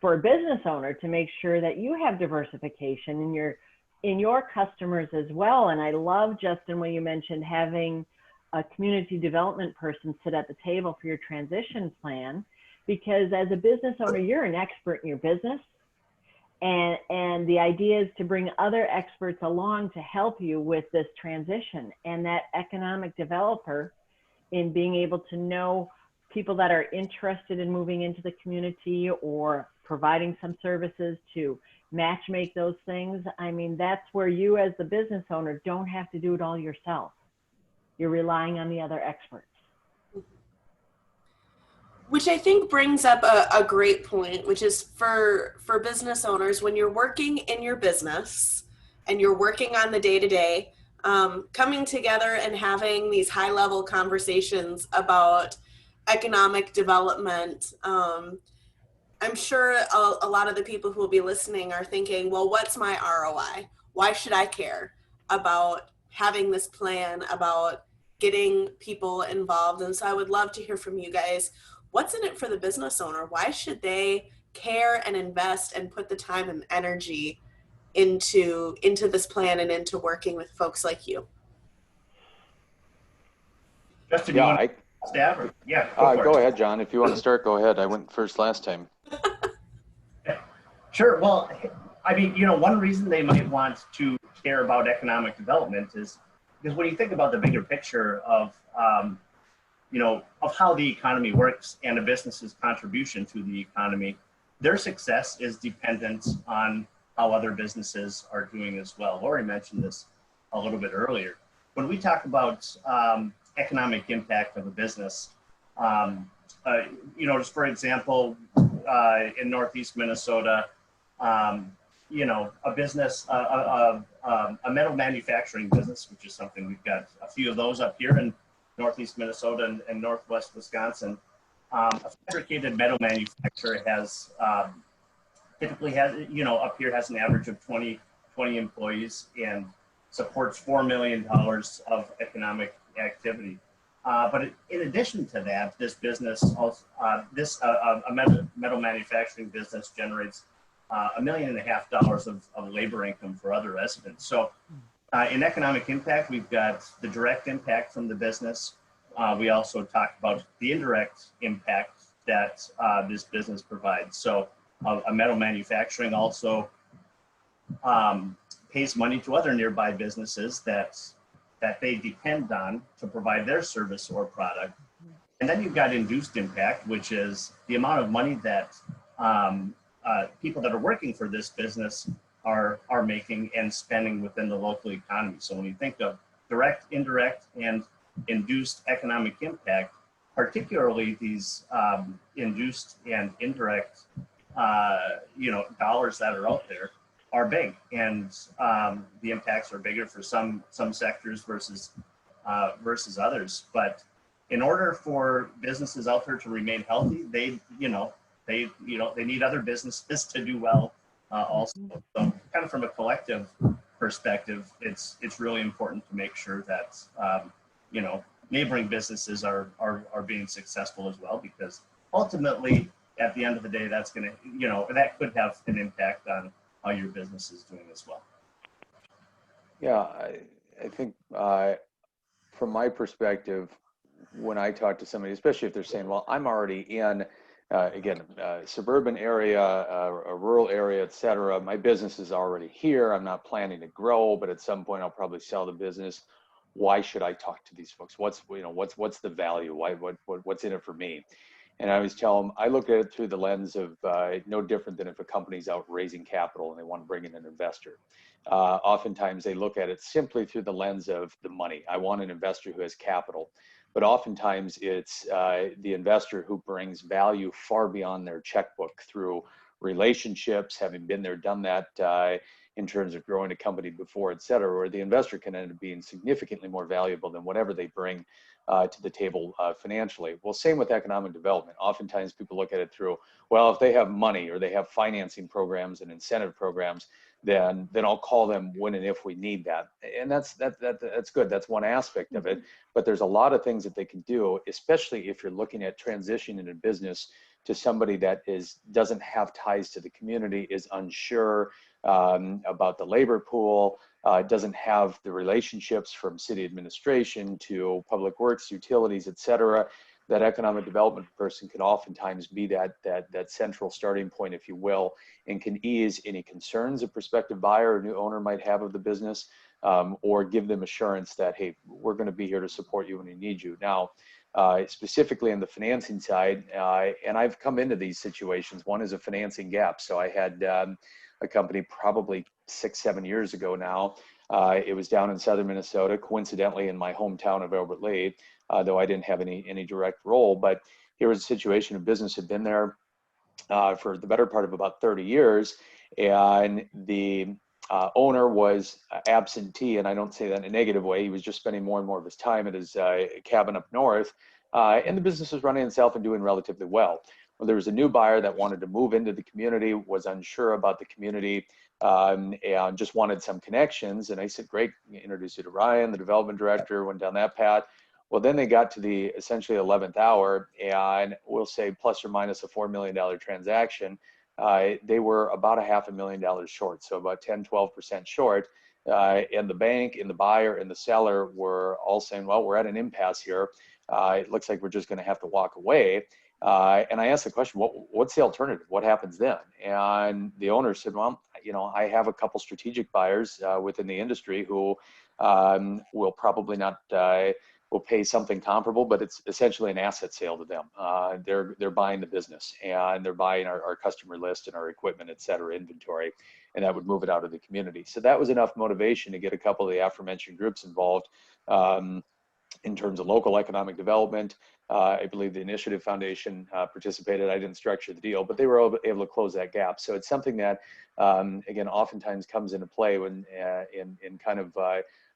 B: for a business owner to make sure that you have diversification in your customers as well. And I love, Justin, when you mentioned having a community development person sit at the table for your transition plan, because as a business owner, you're an expert in your business. And the idea is to bring other experts along to help you with this transition. And that economic developer, in being able to know people that are interested in moving into the community or providing some services to match make those things. I mean, that's where you as the business owner don't have to do it all yourself. You're relying on the other experts.
A: Which I think brings up a great point, which is for business owners, when you're working in your business and you're working on the day-to-day, coming together and having these high-level conversations about economic development. I'm sure a lot of the people who will be listening are thinking, well, what's my ROI? Why should I care about having this plan, about getting people involved? And so I would love to hear from you guys. What's in it for the business owner? Why should they care and invest and put the time and energy into this plan and into working with folks like you?
D: Justin,
C: Yeah, go ahead, John. If you want to start, go ahead. I went first last time.
D: Sure. Well, I mean, one reason they might want to care about economic development is because when you think about the bigger picture of how the economy works and a business's contribution to the economy, their success is dependent on how other businesses are doing as well. Lori mentioned this a little bit earlier. When we talk about economic impact of a business, just for example, in Northeast Minnesota, a business, a metal manufacturing business, which is something we've got a few of those up here in Northeast Minnesota and Northwest Wisconsin. A fabricated metal manufacturer has typically has, up here has an average of 20 employees and supports $4 million of economic activity. But in addition to that, this business, also, a metal manufacturing business generates $1.5 million of labor income for other residents. So in economic impact, we've got the direct impact from the business. We also talk about the indirect impact that this business provides. So a metal manufacturing also pays money to other nearby businesses that they depend on to provide their service or product. And then you've got induced impact, which is the amount of money that people that are working for this business are making and spending within the local economy. So when you think of direct, indirect, and induced economic impact, particularly these induced and indirect dollars that are out there are big, and the impacts are bigger for some sectors versus others. But in order for businesses out there to remain healthy, they need other businesses to do well also. So kind of from a collective perspective, it's really important to make sure that neighboring businesses are being successful as well, because ultimately at the end of the day, that's going to, that could have an impact on how your business is doing as well.
C: Yeah, I think from my perspective, when I talk to somebody, especially if they're saying, well, I'm already in, suburban area, a rural area, et cetera, my business is already here. I'm not planning to grow, but at some point I'll probably sell the business. Why should I talk to these folks? What's the value? What's in it for me? And I always tell them, I look at it through the lens of no different than if a company's out raising capital and they want to bring in an investor. Oftentimes they look at it simply through the lens of the money. I want an investor who has capital. But oftentimes it's the investor who brings value far beyond their checkbook through relationships, having been there, done that in terms of growing a company before, et cetera, where the investor can end up being significantly more valuable than whatever they bring to the table financially. Well, same with economic development. Oftentimes people look at it through, well, if they have money or they have financing programs and incentive programs, then I'll call them when and if we need that. And that's good. That's one aspect of it. But there's a lot of things that they can do, especially if you're looking at transitioning a business to somebody that doesn't have ties to the community, is unsure about the labor pool, doesn't have the relationships from city administration to public works, utilities, et cetera. That economic development person can oftentimes be that central starting point, if you will, and can ease any concerns a prospective buyer or new owner might have of the business, or give them assurance that, hey, we're going to be here to support you when we need you. Now, specifically on the financing side, and I've come into these situations. One is a financing gap. So I had a company probably 6-7 years ago now. It was down in southern Minnesota, coincidentally in my hometown of Albert Lea, though I didn't have any direct role. But here was a situation, a business had been there for the better part of about 30 years, and the owner was absentee, and I don't say that in a negative way. He was just spending more and more of his time at his cabin up north, and the business was running itself and doing relatively well. Well, there was a new buyer that wanted to move into the community, was unsure about the community, and just wanted some connections. And I said, great, introduce you to Ryan, the development director, went down that path. Well, then they got to the essentially 11th hour, and we'll say plus or minus a $4 million transaction. They were about $500,000 short, so about 10-12% short. And the bank and the buyer and the seller were all saying, well, we're at an impasse here. It looks like we're just going to have to walk away. And I asked the question, what's the alternative? What happens then? And the owner said, well, I have a couple strategic buyers within the industry who will probably not will pay something comparable, but it's essentially an asset sale to them. They're buying the business, and they're buying our customer list and our equipment, et cetera, inventory, and that would move it out of the community. So that was enough motivation to get a couple of the aforementioned groups involved. In terms of local economic development, I believe the Initiative Foundation participated. I didn't structure the deal, but they were able to close that gap. So it's something that, again, oftentimes comes into play when in kind of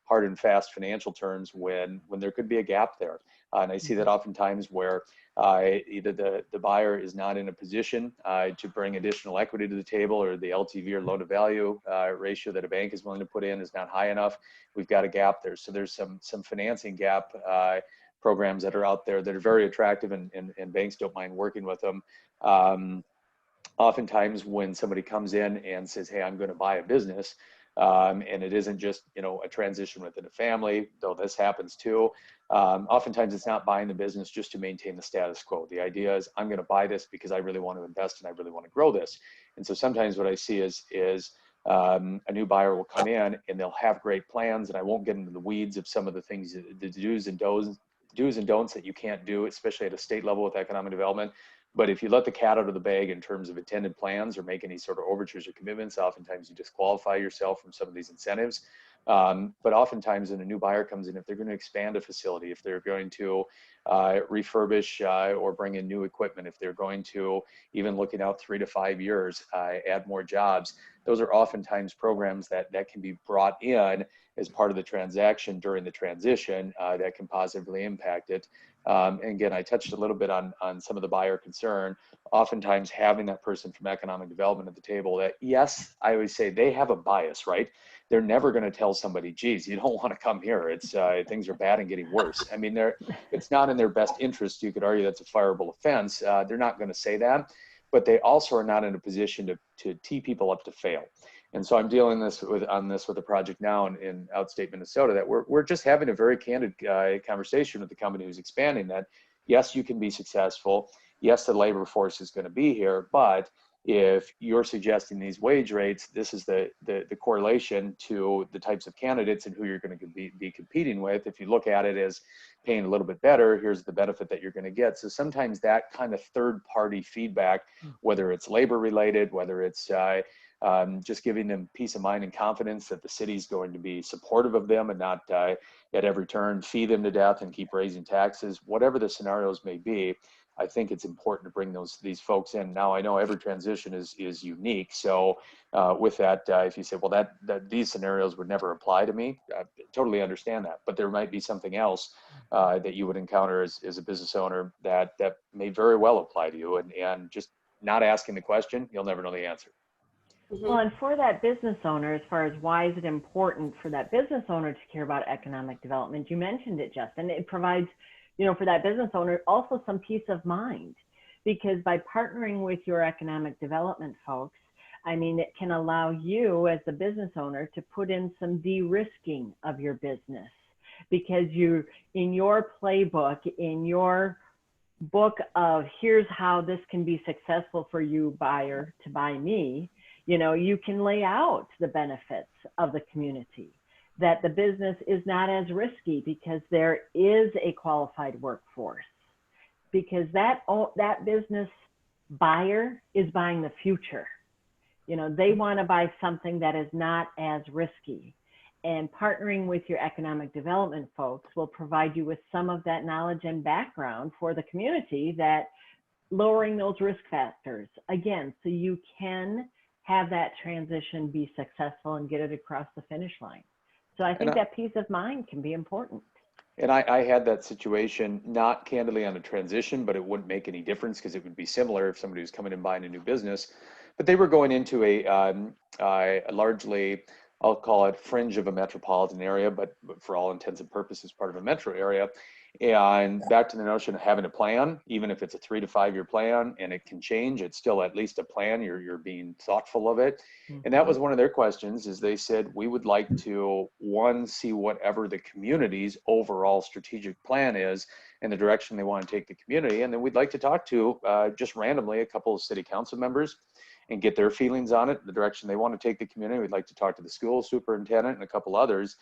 C: hard and fast financial terms when there could be a gap there. And I see that oftentimes where either the buyer is not in a position to bring additional equity to the table, or the LTV or loan to value ratio that a bank is willing to put in is not high enough. We've got a gap there. So there's some financing gap programs that are out there that are very attractive, and banks don't mind working with them. Oftentimes when somebody comes in and says, hey, I'm going to buy a business, and it isn't just, a transition within a family, though this happens too. Oftentimes it's not buying the business just to maintain the status quo. The idea is, I'm going to buy this because I really want to invest and I really want to grow this. And so sometimes what I see is a new buyer will come in and they'll have great plans, and I won't get into the weeds of some of the things, the do's and don'ts that you can't do, especially at a state level with economic development. But if you let the cat out of the bag in terms of attended plans or make any sort of overtures or commitments, oftentimes you disqualify yourself from some of these incentives. But oftentimes when a new buyer comes in, if they're going to expand a facility, if they're going to refurbish or bring in new equipment, if they're going to, even looking out 3 to 5 years, add more jobs, those are oftentimes programs that can be brought in as part of the transaction during the transition that can positively impact it. And again, I touched a little bit on some of the buyer concern. Oftentimes having that person from economic development at the table that, yes, I always say they have a bias, right? They're never going to tell somebody, geez, you don't want to come here. It's things are bad and getting worse. I mean, it's not in their best interest. You could argue that's a fireable offense. They're not going to say that, but they also are not in a position to tee people up to fail. And so I'm dealing on this with a project now in outstate Minnesota that we're just having a very candid conversation with the company who's expanding that, yes, you can be successful. Yes, the labor force is going to be here, but if you're suggesting these wage rates, this is the correlation to the types of candidates and who you're going to be competing with. If you look at it as paying a little bit better, here's the benefit that you're going to get. So sometimes that kind of third-party feedback, whether it's labor related, whether it's just giving them peace of mind and confidence that the city's going to be supportive of them and not at every turn feed them to death and keep raising taxes, whatever the scenarios may be. I think it's important to bring these folks in. Now, I know every transition is unique. So with that, if you say, well, that these scenarios would never apply to me, I totally understand that. But there might be something else that you would encounter as a business owner that may very well apply to you. And just not asking the question, you'll never know the answer.
B: Well, and for that business owner, as far as why is it important for that business owner to care about economic development, you mentioned it, Justin. It provides, for that business owner, also some peace of mind, because by partnering with your economic development folks, it can allow you as the business owner to put in some de-risking of your business, because you, in your playbook, in your book of here's how this can be successful for you, buyer, to buy me, you can lay out the benefits of the community, that the business is not as risky because there is a qualified workforce, because that business buyer is buying the future. They want to buy something that is not as risky. And partnering with your economic development folks will provide you with some of that knowledge and background for the community, that lowering those risk factors, again, so you can have that transition be successful and get it across the finish line. So I think that peace of mind can be important.
C: And I had that situation, not candidly on a transition, but it wouldn't make any difference because it would be similar if somebody was coming and buying a new business. But they were going into a largely, I'll call it fringe of a metropolitan area, but for all intents and purposes, part of a metro area. And back to the notion of having a plan, even if it's a 3 to 5 year plan and it can change, it's still at least a plan. You're being thoughtful of it. Mm-hmm. And that was one of their questions, is they said, we would like to, see whatever the community's overall strategic plan is and the direction they want to take the community. And then we'd like to talk to just randomly a couple of city council members and get their feelings on it, the direction they want to take the community. We'd like to talk to the school superintendent and a couple others,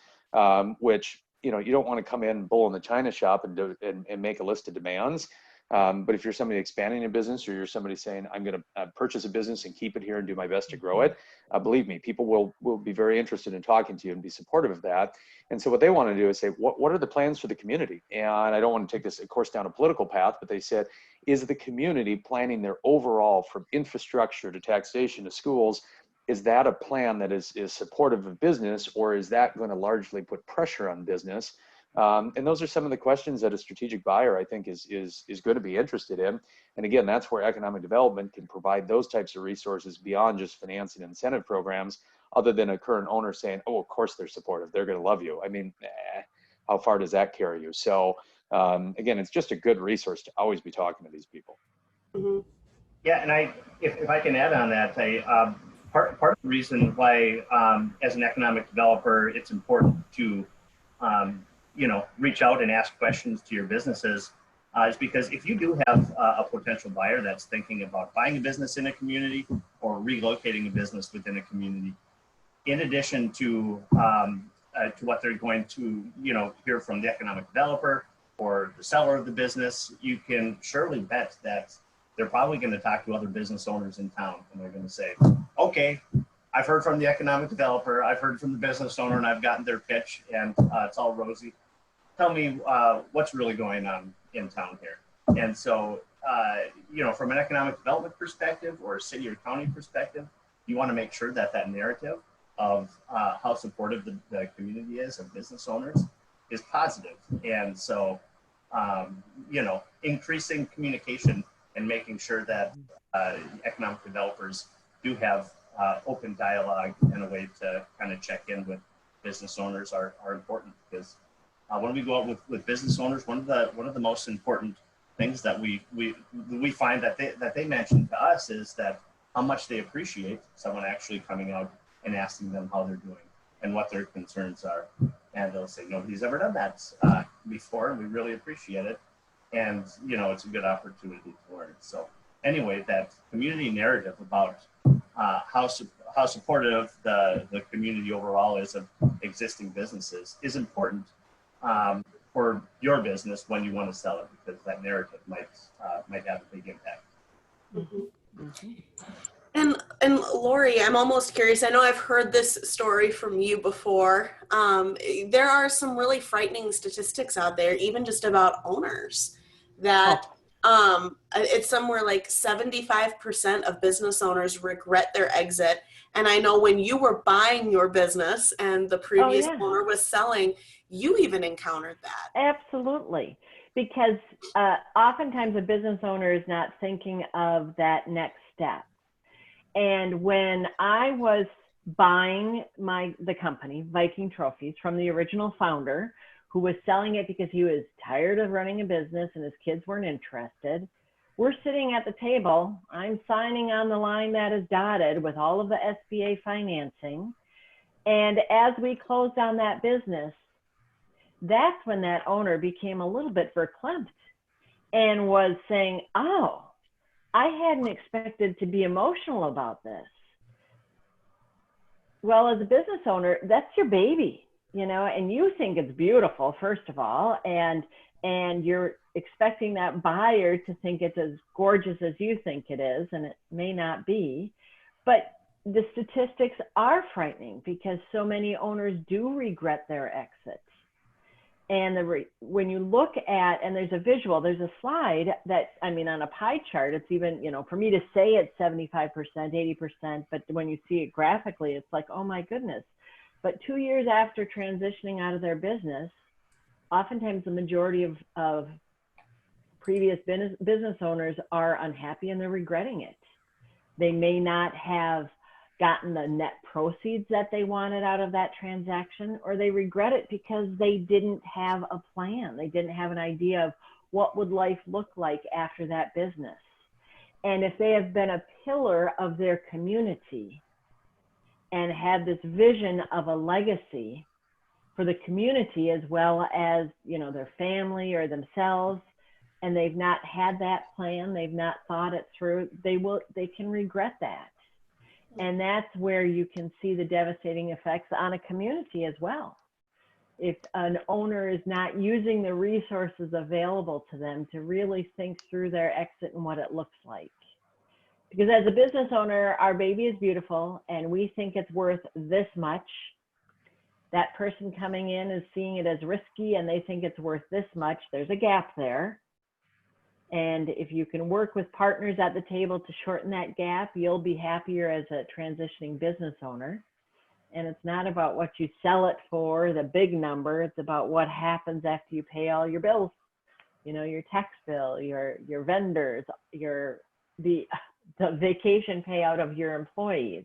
C: which you know, you don't want to come in bull in the china shop and make a list of demands. But if you're somebody expanding a business, or you're somebody saying, I'm going to purchase a business and keep it here and do my best to grow it, believe me, people will be very interested in talking to you and be supportive of that. And so what they want to do is say, what are the plans for the community? And I don't want to take this, of course, down a political path, but they said, is the community planning their overall, from infrastructure to taxation to schools, is that a plan that is supportive of business, or is that going to largely put pressure on business? And those are some of the questions that a strategic buyer, I think, is going to be interested in. And again, that's where economic development can provide those types of resources beyond just financing and incentive programs, other than a current owner saying, oh, of course they're supportive, they're going to love you. I mean, how far does that carry you? So again, it's just a good resource to always be talking to these people.
A: Mm-hmm.
D: Yeah, and if I can add on that, part of the reason why, as an economic developer, it's important to reach out and ask questions to your businesses, is because if you do have a potential buyer that's thinking about buying a business in a community or relocating a business within a community, in addition to what they're going to hear from the economic developer or the seller of the business, you can surely bet that they're probably going to talk to other business owners in town, and they're going to say, okay, I've heard from the economic developer, I've heard from the business owner, and I've gotten their pitch, and it's all rosy. Tell me what's really going on in town here. And so, from an economic development perspective or a city or county perspective, you want to make sure that that narrative of how supportive the community is of business owners is positive. And so, increasing communication and making sure that economic developers do have open dialogue and a way to kind of check in with business owners are important, because when we go out with business owners, one of the most important things that we find that they mention to us is that how much they appreciate someone actually coming out and asking them how they're doing and what their concerns are. And they'll say, nobody's ever done that before, and we really appreciate it. And it's a good opportunity to learn. So anyway, that community narrative about how supportive the community overall is of existing businesses is important for your business when you want to sell it, because that narrative might have a big impact.
A: Mm-hmm. Mm-hmm. And Lori, I'm almost curious. I know I've heard this story from you before. There are some really frightening statistics out there, even just about owners, that it's somewhere like 75% of business owners regret their exit. And I know when you were buying your business and the previous owner was selling, you even encountered that.
B: Absolutely. Because oftentimes a business owner is not thinking of that next step. And when I was buying the company, Viking Trophies, from the original founder, who was selling it because he was tired of running a business and his kids weren't interested, we're sitting at the table. I'm signing on the line that is dotted with all of the SBA financing. And as we closed on that business, that's when that owner became a little bit verklempt and was saying, oh, I hadn't expected to be emotional about this. Well, as a business owner, that's your baby, and you think it's beautiful, first of all, and you're expecting that buyer to think it's as gorgeous as you think it is, and it may not be. But the statistics are frightening, because so many owners do regret their exit. And when you look at, and there's a slide that, on a pie chart, it's even, for me to say it's 75%, 80%, but when you see it graphically, it's like, oh my goodness. But 2 years after transitioning out of their business, oftentimes the majority of previous business owners are unhappy and they're regretting it. They may not have gotten the net proceeds that they wanted out of that transaction, or they regret it because they didn't have a plan. They didn't have an idea of what would life look like after that business. And if they have been a pillar of their community and had this vision of a legacy for the community as well as, their family or themselves, and they've not had that plan, they've not thought it through, they can regret that. And that's where you can see the devastating effects on a community as well. if an owner is not using the resources available to them to really think through their exit and what it looks like. Because as a business owner, our baby is beautiful and we think it's worth this much. That person coming in is seeing it as risky and they think it's worth this much. There's a gap there. And if you can work with partners at the table to shorten that gap, you'll be happier as a transitioning business owner. And it's not about what you sell it for, the big number. It's about what happens after you pay all your bills. You know, your tax bill, your vendors, the vacation payout of your employees.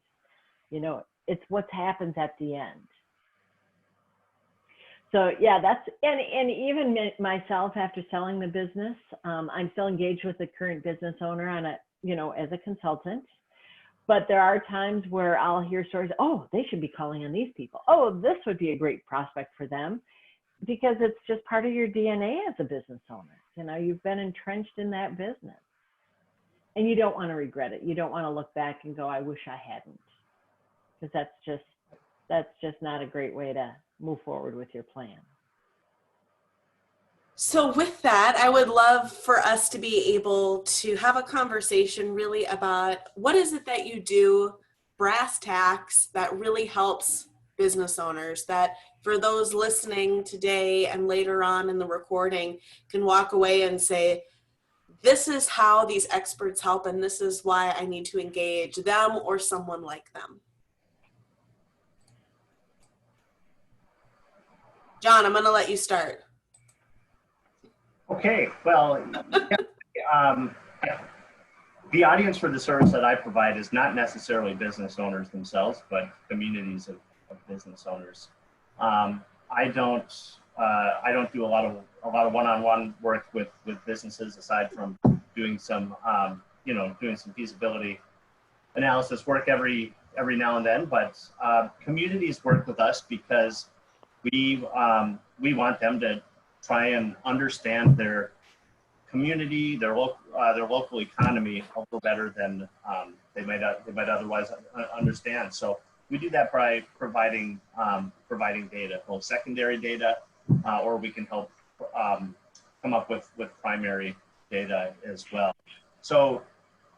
B: You know, it's what happens at the end. So yeah, and even myself, after selling the business, I'm still engaged with the current business owner on as a consultant. But there are times where I'll hear stories, oh, they should be calling on these people. Oh, this would be a great prospect for them, because it's just part of your DNA as a business owner. You know, you've been entrenched in that business and you don't want to regret it. You don't want to look back and go, I wish I hadn't, because that's just not a great way to move forward with your plan.
A: So with that, I would love for us to be able to have a conversation really about what is it that you do, brass tacks, that really helps business owners, that for those listening today and later on in the recording can walk away and say, this is how these experts help and this is why I need to engage them or someone like them. John, I'm going to let you start.
D: Okay, well, the audience for the service that I provide is not necessarily business owners themselves, but communities of business owners. I don't do a lot of one-on-one work with businesses, aside from doing some doing some feasibility analysis work every now and then. But communities work with us because we want them to try and understand their community, their local economy a little better than they might otherwise understand. So we do that by providing data, both secondary data, or we can help come up with primary data as well. So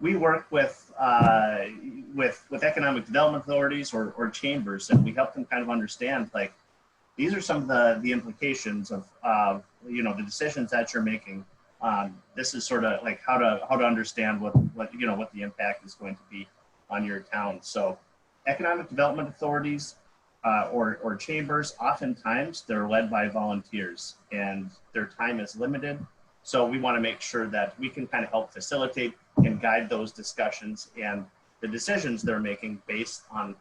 D: we work with economic development authorities or chambers, and we help them kind of understand, like, these are some of the implications of the decisions that you're making. This is sort of like how to understand what the impact is going to be on your town. So economic development authorities or chambers, oftentimes they're led by volunteers and their time is limited. So we want to make sure that we can kind of help facilitate and guide those discussions and the decisions they're making based on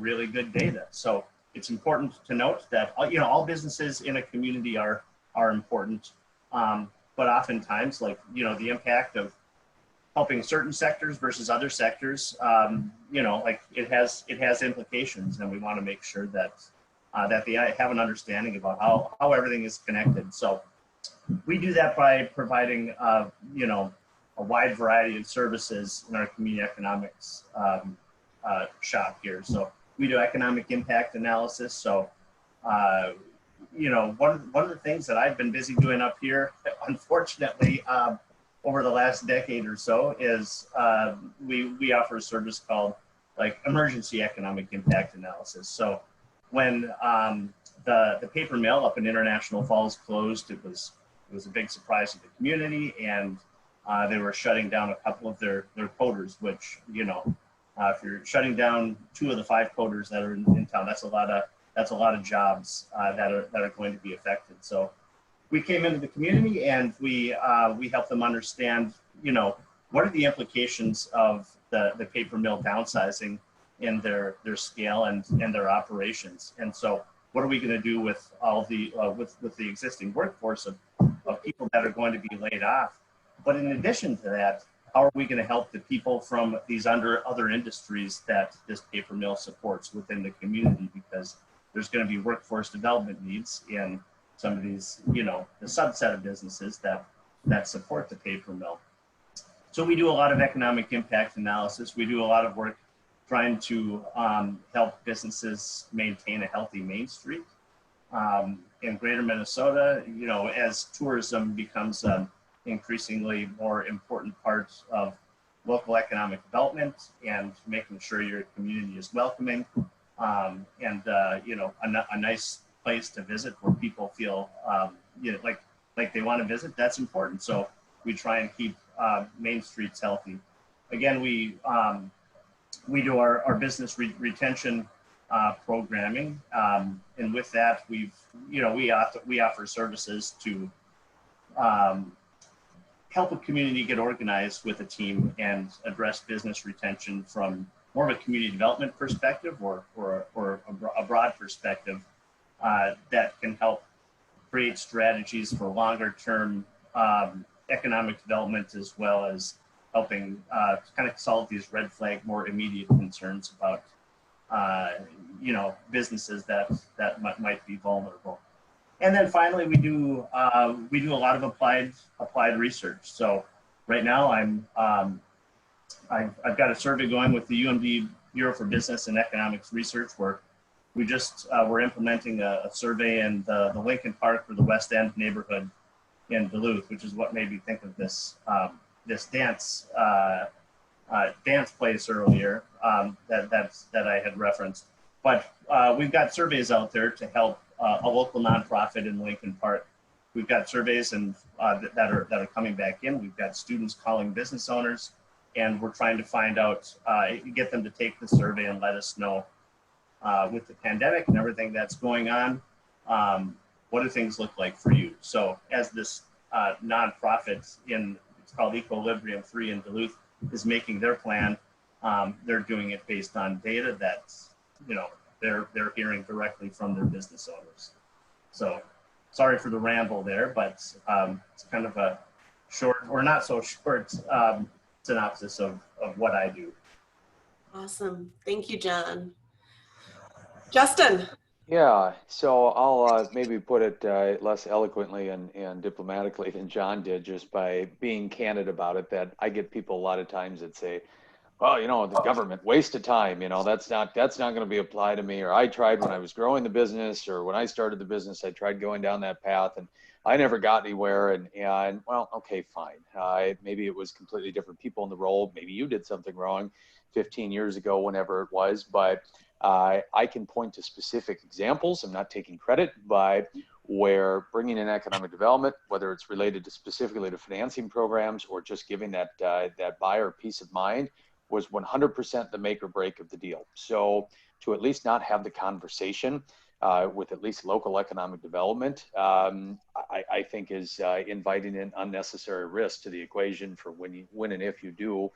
D: really good data. So it's important to note that all businesses in a community are important, but oftentimes, like, the impact of helping certain sectors versus other sectors, like it has implications, and we want to make sure that they have an understanding about how everything is connected. So we do that by providing a wide variety of services in our community economics shop here. So we do economic impact analysis. So, one of the things that I've been busy doing up here, unfortunately, over the last decade or so, is we offer a service called emergency economic impact analysis. So when the paper mill up in International Falls closed, it was a big surprise to the community, and they were shutting down a couple of their coders, which, if you're shutting down 2 of the 5 coders that are in town, that's a lot of jobs that are going to be affected. So we came into the community and we helped them understand, what are the implications of the paper mill downsizing in their scale and their operations. And so what are we going to do with all the with the existing workforce of people that are going to be laid off? But in addition to that, how are we going to help the people from these other industries that this paper mill supports within the community? Because there's going to be workforce development needs in some of these, the subset of businesses that support the paper mill. So we do a lot of economic impact analysis. We do a lot of work trying to help businesses maintain a healthy Main Street. in greater Minnesota, you know, as tourism becomes increasingly more important part of local economic development and making sure your community is welcoming, and you know, a nice place to visit where people feel you know, like they want to visit. That's important. So we try and keep main streets healthy. Again, we do our business retention programming, and with that, we offer services to help a community get organized with a team and address business retention from more of a community development perspective or a broad perspective that can help create strategies for longer term economic development, as well as helping kind of solve these red flag, more immediate concerns about you know, businesses that might be vulnerable. And then finally, we do a lot of applied research. So right now, I've got a survey going with the UMD Bureau for Business and Economics Research, where we just we're implementing a survey in the Lincoln Park or the West End neighborhood in Duluth, which is what made me think of this this dance place earlier that I had referenced. But we've got surveys out there to help a local nonprofit in Lincoln Park. We've got surveys and that are coming back in. We've got students calling business owners, and we're trying to find out, get them to take the survey and let us know with the pandemic and everything that's going on, what do things look like for you? So as this nonprofit it's called Equilibrium 3 in Duluth, is making their plan, they're doing it based on data that's, you know, they're hearing directly from their business owners. So sorry for the ramble there, but it's kind of a short or not so short synopsis of what I do.
A: Awesome. Thank you, John. Justin.
C: Yeah, so I'll maybe put it less eloquently and diplomatically than John did, just by being candid about it, that I get people a lot of times that say, well, you know, the government, waste of time, you know, that's not going to be applied to me. Or I tried when I was growing the business, or when I started the business, I tried going down that path and I never got anywhere. And well, okay, fine. Maybe it was completely different people in the role. Maybe you did something wrong 15 years ago, whenever it was, but I can point to specific examples. I'm not taking credit, but where bringing in economic development, whether it's related to specifically to financing programs or just giving that buyer peace of mind, was 100% the make or break of the deal. So to at least not have the conversation with at least local economic development, I think is inviting in unnecessary risk to the equation for when and if you do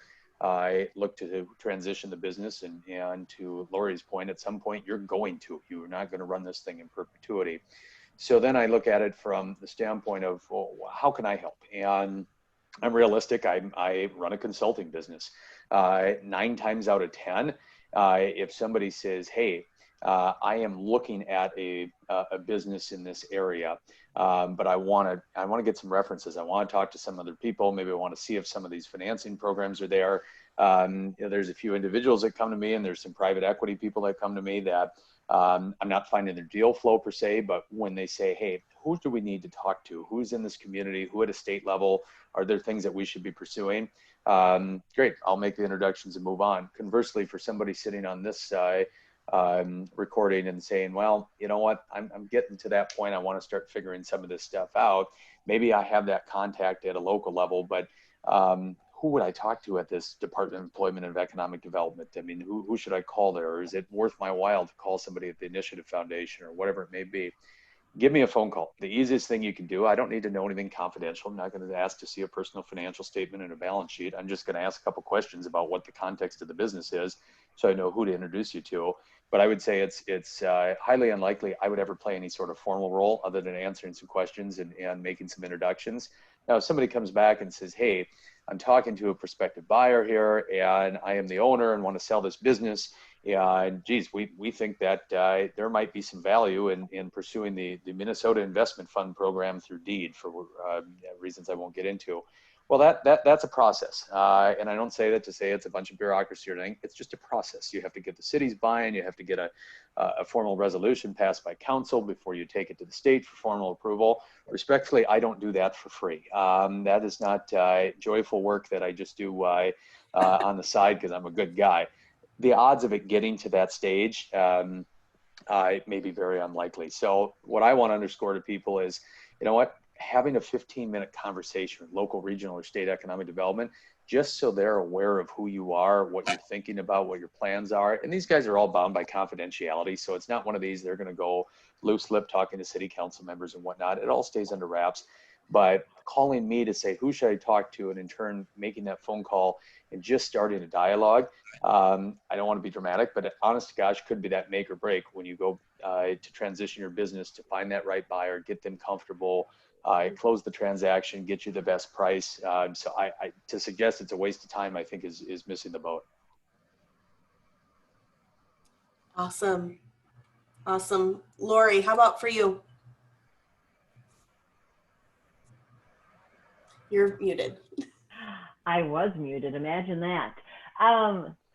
C: look to transition the business. And to Lori's point, at some point you're not going to run this thing in perpetuity. So then I look at it from the standpoint of, well, how can I help? And I'm realistic. I run a consulting business. 9 times out of 10, if somebody says, hey, I am looking at a business in this area, but I want to get some references. I want to talk to some other people. Maybe I want to see if some of these financing programs are there. You know, there's a few individuals that come to me, and there's some private equity people that come to me that I'm not finding their deal flow per se, but when they say, hey, who do we need to talk to? Who's in this community? Who at a state level? Are there things that we should be pursuing? Great, I'll make the introductions and move on. Conversely, for somebody sitting on this side, recording and saying, well, you know what, I'm getting to that point. I want to start figuring some of this stuff out. Maybe I have that contact at a local level, but who would I talk to at this Department of Employment and Economic Development? I mean, who should I call there? Or is it worth my while to call somebody at the Initiative Foundation or whatever it may be? Give me a phone call. The easiest thing you can do. I don't need to know anything confidential. I'm not going to ask to see a personal financial statement and a balance sheet. I'm just going to ask a couple questions about what the context of the business is, so I know who to introduce you to. But I would say it's highly unlikely I would ever play any sort of formal role other than answering some questions and making some introductions. Now, if somebody comes back and says, hey, I'm talking to a prospective buyer here, and I am the owner and want to sell this business, and geez, we think that there might be some value in pursuing the Minnesota Investment Fund program through deed for reasons I won't get into. Well, that's a process, and I don't say that to say it's a bunch of bureaucracy or anything. It's just a process. You have to get the city's buy-in. You have to get a formal resolution passed by council before you take it to the state for formal approval. Respectfully, I don't do that for free. That is not joyful work that I just do on the side because I'm a good guy. The odds of it getting to that stage may be very unlikely. So what I want to underscore to people is, you know what? Having a 15-minute conversation with local, regional, or state economic development, just so they're aware of who you are, what you're thinking about, what your plans are. And these guys are all bound by confidentiality. So it's not one of these, they're going to go loose lip talking to city council members and whatnot. It all stays under wraps. But calling me to say, who should I talk to? And in turn, making that phone call and just starting a dialogue. I don't want to be dramatic, but honest to gosh, could be that make or break when you go to transition your business, to find that right buyer, get them comfortable, close the transaction, get you the best price. So to suggest it's a waste of time, I think is missing the boat.
A: Awesome. Awesome. Lori, how about for you? You're muted.
B: I was muted. Imagine that.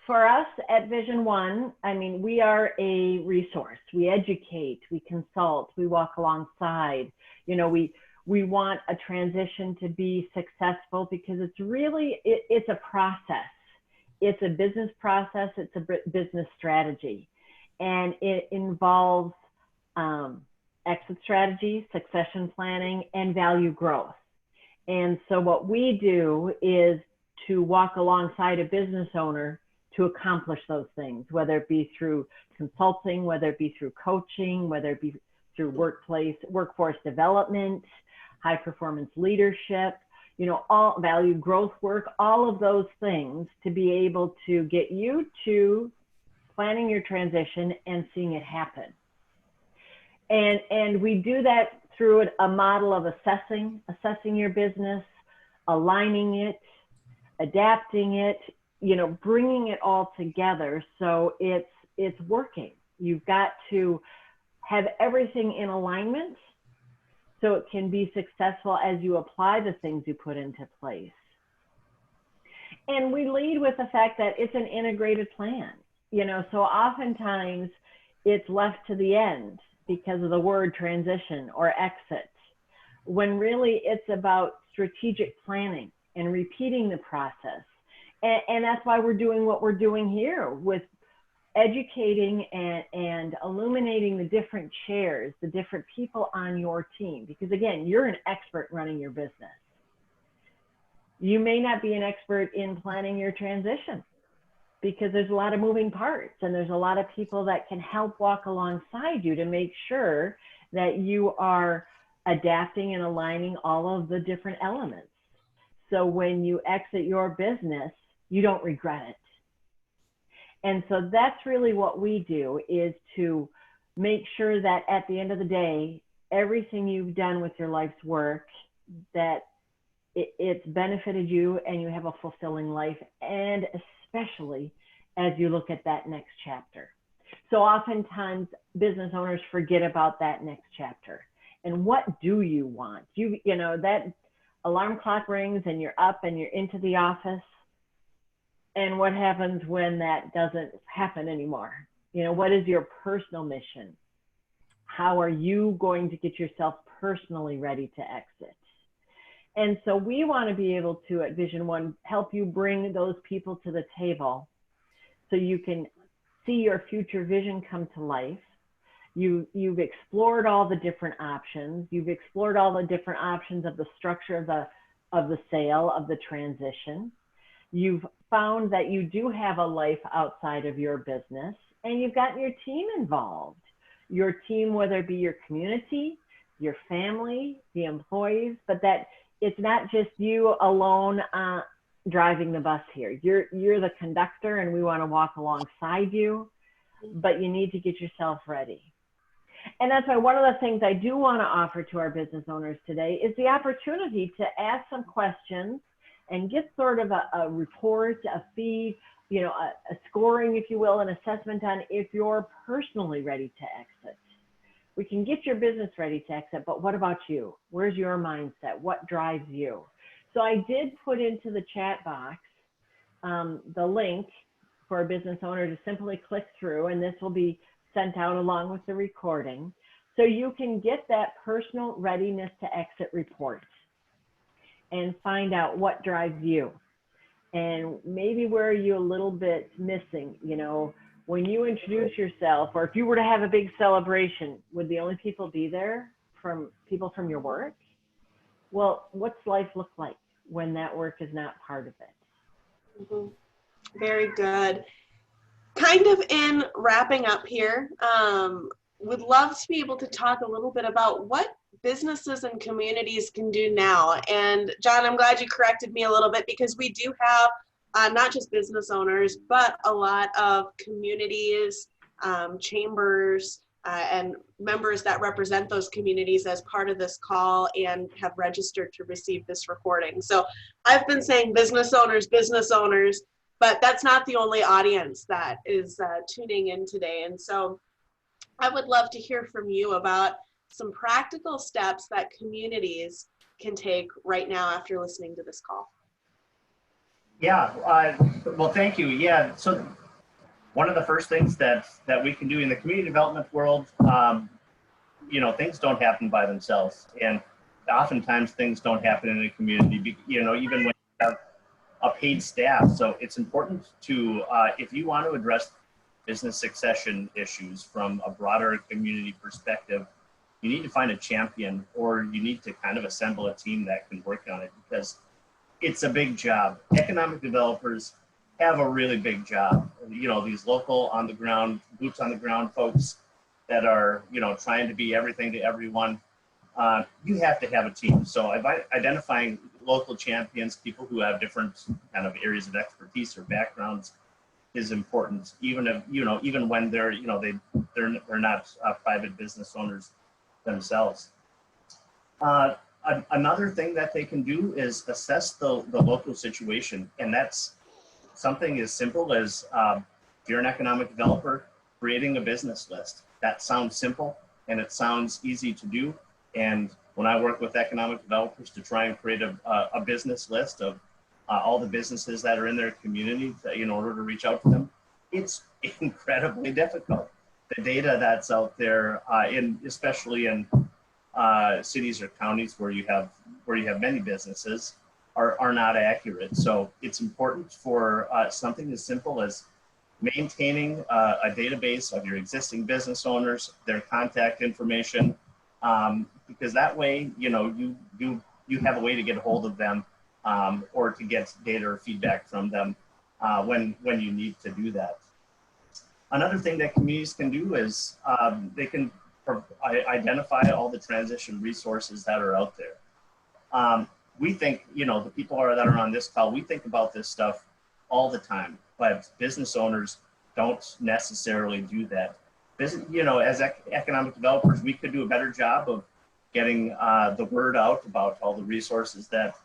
B: For us at VisionOne, I mean, we are a resource. We educate, we consult, we walk alongside. You know, we want a transition to be successful because it's really, it's a process. It's a business process. It's a business strategy. And it involves exit strategy, succession planning, and value growth. And so what we do is to walk alongside a business owner to accomplish those things, whether it be through consulting, whether it be through coaching, whether it be through workforce development, high performance leadership, you know, all value growth work, all of those things to be able to get you to planning your transition and seeing it happen. And we do that through a model of assessing your business, aligning it, adapting it, you know, bringing it all together so it's working. You've got to have everything in alignment so it can be successful as you apply the things you put into place. And we lead with the fact that it's an integrated plan, you know, so oftentimes it's left to the end because of the word transition or exit, when really it's about strategic planning and repeating the process. And that's why we're doing what we're doing here with educating and illuminating the different chairs, the different people on your team. Because again, you're an expert running your business. You may not be an expert in planning your transition because there's a lot of moving parts and there's a lot of people that can help walk alongside you to make sure that you are adapting and aligning all of the different elements. So when you exit your business, you don't regret it. And so that's really what we do, is to make sure that at the end of the day, everything you've done with your life's work, that it's benefited you and you have a fulfilling life, and especially as you look at that next chapter. So oftentimes business owners forget about that next chapter. And what do you want? You know, that alarm clock rings and you're up and you're into the office. And what happens when that doesn't happen anymore? You know, what is your personal mission? How are you going to get yourself personally ready to exit? And so we want to be able to, at VisionOne, help you bring those people to the table so you can see your future vision come to life. You've explored all the different options. You've explored all the different options of the structure of the sale, of the transition. You've found that you do have a life outside of your business, and you've gotten your team involved. Your team, whether it be your community, your family, the employees, but that it's not just you alone driving the bus here. You're the conductor, and we want to walk alongside you, but you need to get yourself ready. And that's why one of the things I do want to offer to our business owners today is the opportunity to ask some questions and get sort of a report, a feed, you know, a scoring, if you will, an assessment on if you're personally ready to exit. We can get your business ready to exit, but what about you? Where's your mindset? What drives you? So I did put into the chat box the link for a business owner to simply click through, and this will be sent out along with the recording. So you can get that personal readiness to exit report and find out what drives you. And maybe where are you a little bit missing, you know, when you introduce yourself, or if you were to have a big celebration, would the only people be there from people from your work? Well, what's life look like when that work is not part of it?
A: Mhm. Very good. Kind of in wrapping up here, would love to be able to talk a little bit about what businesses and communities can do now. And John, I'm glad you corrected me a little bit, because we do have not just business owners, but a lot of communities, chambers, and members that represent those communities as part of this call and have registered to receive this recording. So I've been saying business owners, but that's not the only audience that is tuning in today. And so I would love to hear from you about some practical steps that communities can take right now after listening to this call.
D: Yeah, well, thank you. Yeah, so one of the first things that we can do in the community development world, you know, things don't happen by themselves. And oftentimes things don't happen in a community, you know, even when you have a paid staff. So it's important to, if you want to address business succession issues from a broader community perspective, you need to find a champion, or you need to kind of assemble a team that can work on it, because it's a big job. Economic developers have a really big job. You know, these local on the ground, boots on the ground folks that are, you know, trying to be everything to everyone. You have to have a team. So identifying local champions, people who have different kind of areas of expertise or backgrounds, is important. Even if, you know, even when they're, you know, they're not private business owners themselves. Another thing that they can do is assess the local situation, and that's something as simple as if you're an economic developer, creating a business list. That sounds simple and it sounds easy to do. And when I work with economic developers to try and create a business list of all the businesses that are in their community in order to reach out to them, it's incredibly difficult. The data that's out there, especially in cities or counties where you have many businesses, are not accurate. So it's important for something as simple as maintaining a database of your existing business owners, their contact information, because that way, you know, you have a way to get a hold of them, or to get data or feedback from them when you need to do that. Another thing that communities can do is they can identify all the transition resources that are out there. We think, you know, the people that are on this call, we think about this stuff all the time, but business owners don't necessarily do that. You know, as economic developers, we could do a better job of getting the word out about all the resources that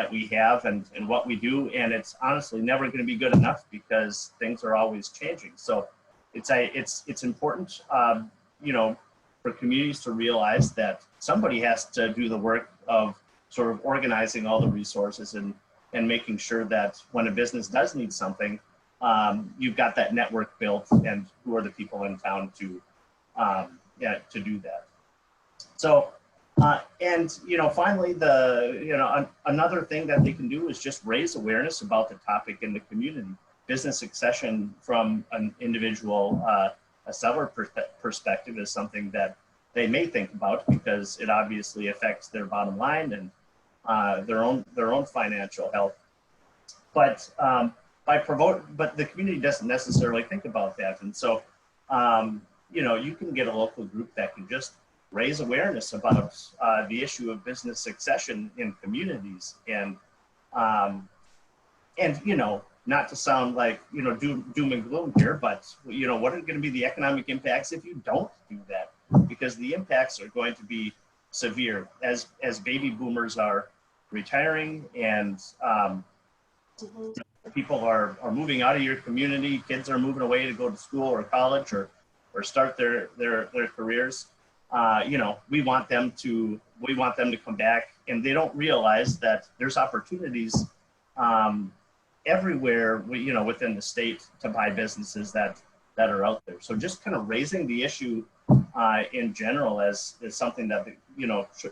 D: we have and what we do. And it's honestly never going to be good enough, because things are always changing. So it's important, you know, for communities to realize that somebody has to do the work of sort of organizing all the resources and making sure that when a business does need something, you've got that network built, and who are the people in town to do that. So, and, you know, finally, another thing that they can do is just raise awareness about the topic in the community. Business succession from an individual, a seller perspective is something that they may think about, because it obviously affects their bottom line and their own financial health. But but the community doesn't necessarily think about that, and so you know, you can get a local group that can just raise awareness about the issue of business succession in communities, and you know, not to sound like, you know, doom and gloom here, but, you know, what are going to be the economic impacts if you don't do that? Because the impacts are going to be severe as baby boomers are retiring, and people are moving out of your community. Kids are moving away to go to school or college or start their careers. we want them to come back, and they don't realize that there's opportunities everywhere, within the state to buy businesses that are out there. So just kind of raising the issue in general as something that,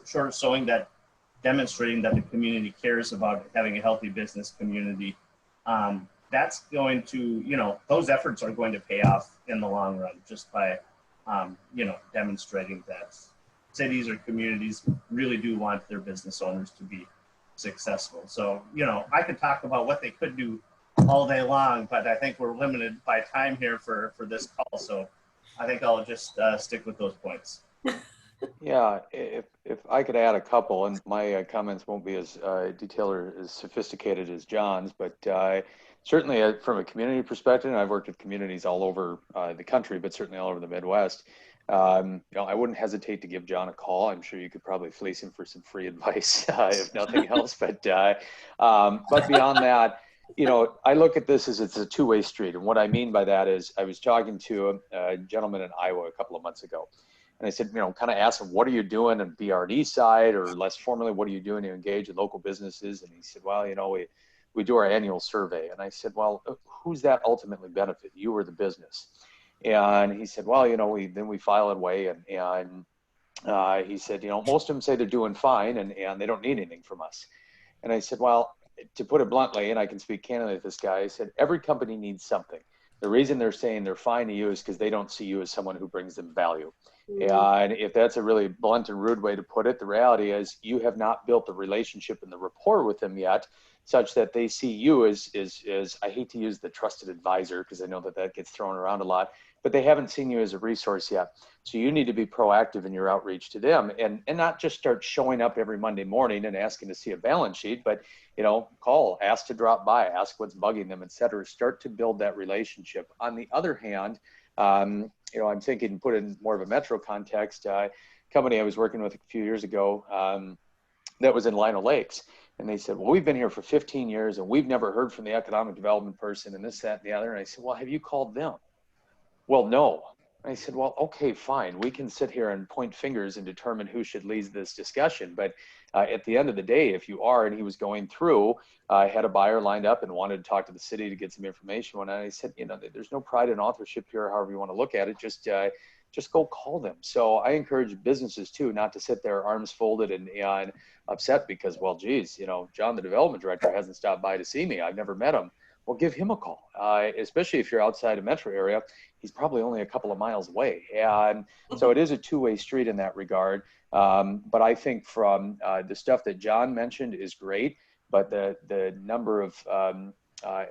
D: short of showing that, demonstrating that the community cares about having a healthy business community, that's going to, those efforts are going to pay off in the long run just by, demonstrating that cities or communities really do want their business owners to be successful. So, I could talk about what they could do all day long, but I think we're limited by time here for this call. So I think I'll just stick with those points.
C: Yeah, if I could add a couple, and my comments won't be as detailed or as sophisticated as John's, but certainly from a community perspective, and I've worked with communities all over the country, but certainly all over the Midwest, I wouldn't hesitate to give John a call. I'm sure you could probably fleece him for some free advice, if nothing else. But beyond that, I look at this as it's a two-way street. And what I mean by that is I was talking to a gentleman in Iowa a couple of months ago. And I said, kind of asked him, what are you doing on BRD side, or less formally, what are you doing to engage in local businesses? And he said, well, we do our annual survey. And I said, well, who's that ultimately benefit, you or the business? And he said, well, we file it away. And he said, most of them say they're doing fine and they don't need anything from us. And I said, well, to put it bluntly, and I can speak candidly with this guy, I said, every company needs something. The reason they're saying they're fine to you is because they don't see you as someone who brings them value. And if that's a really blunt and rude way to put it, the reality is you have not built the relationship and the rapport with them yet, such that they see you as I hate to use the trusted advisor because I know that gets thrown around a lot, but they haven't seen you as a resource yet. So you need to be proactive in your outreach to them and not just start showing up every Monday morning and asking to see a balance sheet, but call, ask to drop by, ask what's bugging them, et cetera. Start to build that relationship. On the other hand, I'm thinking, put in more of a metro context, company I was working with a few years ago that was in Lino Lakes. And they said, well, we've been here for 15 years and we've never heard from the economic development person and this, that, and the other. And I said, well, have you called them? Well, no. I said, well, okay, fine. We can sit here and point fingers and determine who should lead this discussion. But at the end of the day, if you are, and he was going through, had a buyer lined up and wanted to talk to the city to get some information. And I said, there's no pride in authorship here, however you want to look at it. Just go call them. So I encourage businesses too, not to sit there arms folded and upset because, well, geez, John, the development director, hasn't stopped by to see me. I've never met him. Well, give him a call, especially if you're outside a metro area. He's probably only a couple of miles away. And so it is a two-way street in that regard. But I think from the stuff that John mentioned is great, but the number of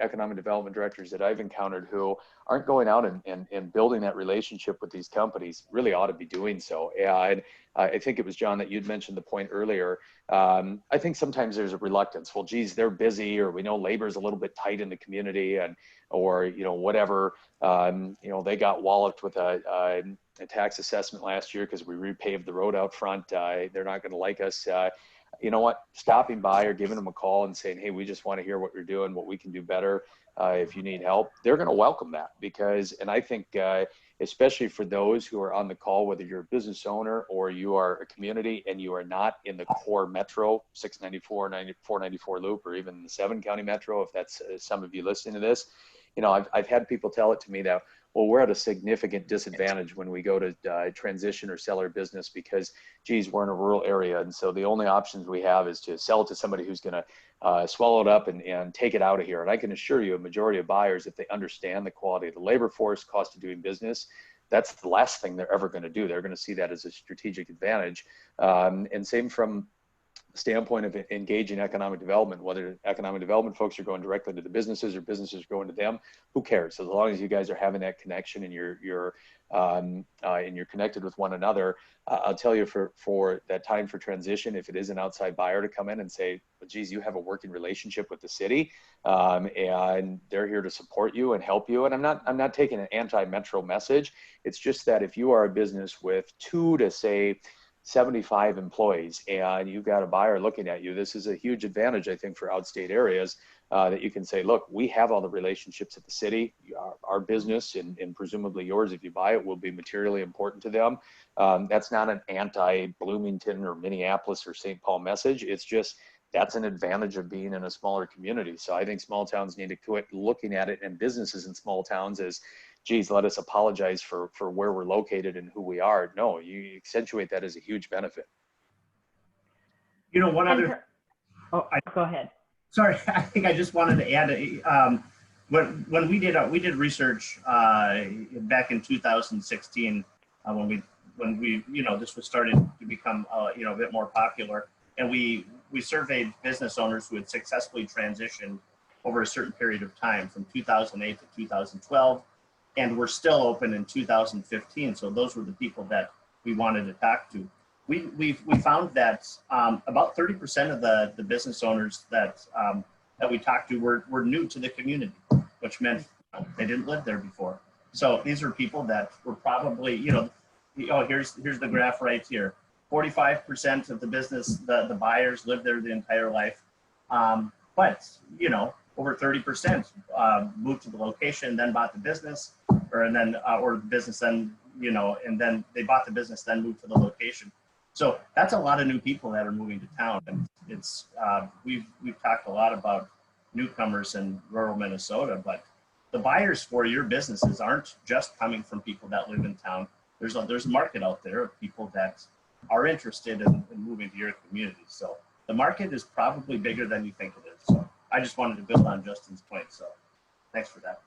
C: economic development directors that I've encountered who aren't going out and building that relationship with these companies really ought to be doing so. And I think it was John that you'd mentioned the point earlier. I think sometimes there's a reluctance. Well, geez, they're busy, or we know labor is a little bit tight in the community, or whatever. They got walloped with a tax assessment last year because we repaved the road out front. They're not going to like us. You know what, stopping by or giving them a call and saying, hey, we just want to hear what you're doing, what we can do better. If you need help, they're going to welcome that and I think, especially for those who are on the call, whether you're a business owner or you are a community and you are not in the core metro, 694, 494 loop, or even the 7-county metro, if that's some of you listening to this, I've had people tell it to me that, well, we're at a significant disadvantage when we go to transition or sell our business because, geez, we're in a rural area. And so the only options we have is to sell it to somebody who's going to swallow it up and take it out of here. And I can assure you a majority of buyers, if they understand the quality of the labor force, cost of doing business, that's the last thing they're ever going to do. They're going to see that as a strategic advantage. And same from standpoint of engaging economic development, whether economic development folks are going directly to the businesses or businesses are going to them, who cares? So as long as you guys are having that connection and you're connected with one another, I'll tell you for that time for transition, if it is an outside buyer to come in and say, well, geez, you have a working relationship with the city, and they're here to support you and help you. And I'm not taking an anti-metro message. It's just that if you are a business with 2 to say 75 employees and you've got a buyer looking at you, this is a huge advantage, I think, for outstate areas that you can say, look, we have all the relationships at the city. Our business and presumably yours, if you buy it, will be materially important to them. That's not an anti-Bloomington or Minneapolis or St. Paul message. It's just that's an advantage of being in a smaller community. So I think small towns need to quit looking at it, and businesses in small towns as, geez, let us apologize for where we're located and who we are. No, you accentuate that as a huge benefit.
D: You know, one other.
B: Go ahead.
D: Sorry, I think I just wanted to add. When we did research back in 2016, when we this was starting to become a bit more popular, and we surveyed business owners who had successfully transitioned over a certain period of time from 2008 to 2012, and were still open in 2015. So those were the people that we wanted to talk to. We found that about 30% of the business owners that we talked to were new to the community, which meant they didn't live there before. So these are people that were probably, here's the graph right here. 45% of the business, the buyers lived there the entire life, but over 30% moved to the location, then bought the business, or the business then and then they bought the business, then moved to the location. So that's a lot of new people that are moving to town, and it's we've talked a lot about newcomers in rural Minnesota, but the buyers for your businesses aren't just coming from people that live in town. There's a market out there of people that are interested in moving to your community. So the market is probably bigger than you think it is. So I just wanted to build on Justin's point. So thanks for that.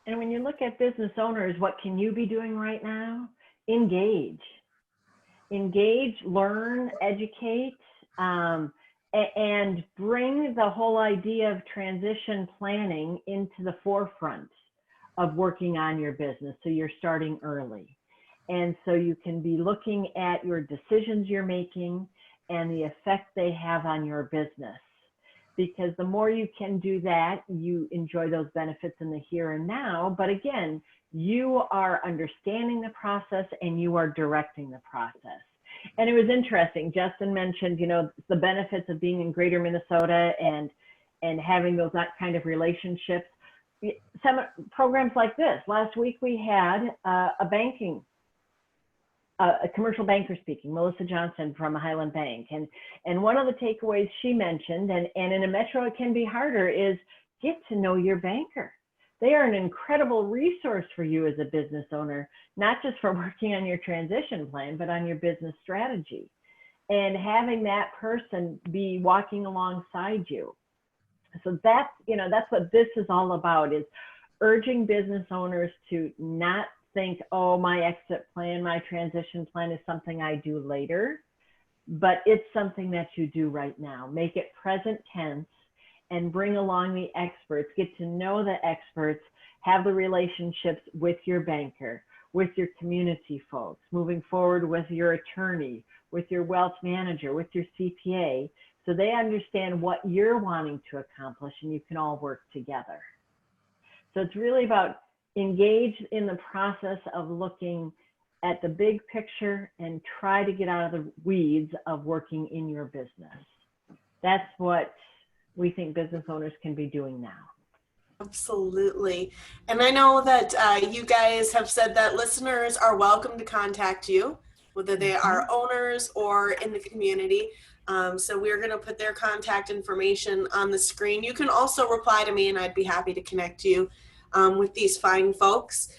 B: And when you look at business owners, what can you be doing right now? Engage, learn, educate, and bring the whole idea of transition planning into the forefront of working on your business. So you're starting early. And so you can be looking at your decisions you're making and the effect they have on your business. Because the more you can do that, you enjoy those benefits in the here and now. But again, you are understanding the process and you are directing the process. And it was interesting, Justin mentioned, the benefits of being in greater Minnesota and having those that kind of relationships. Some programs like this. Last week we had a commercial banker speaking, Melissa Johnson from Highland Bank. And one of the takeaways she mentioned, and in a metro it can be harder, is get to know your banker. They are an incredible resource for you as a business owner, not just for working on your transition plan, but on your business strategy. And having that person be walking alongside you. So that's what this is all about, is urging business owners to not think, oh, my exit plan, my transition plan is something I do later, but it's something that you do right now. Make it present tense and bring along the experts, get to know the experts, have the relationships with your banker, with your community folks, moving forward with your attorney, with your wealth manager, with your CPA, so they understand what you're wanting to accomplish and you can all work together. So it's really about engage in the process of looking at the big picture and try to get out of the weeds of working in your business. That's what we think business owners can be doing now.
A: Absolutely. And I know that you guys have said that listeners are welcome to contact you, whether they are owners or in the community. So we're going to put their contact information on the screen. You can also reply to me and I'd be happy to connect you with these fine folks.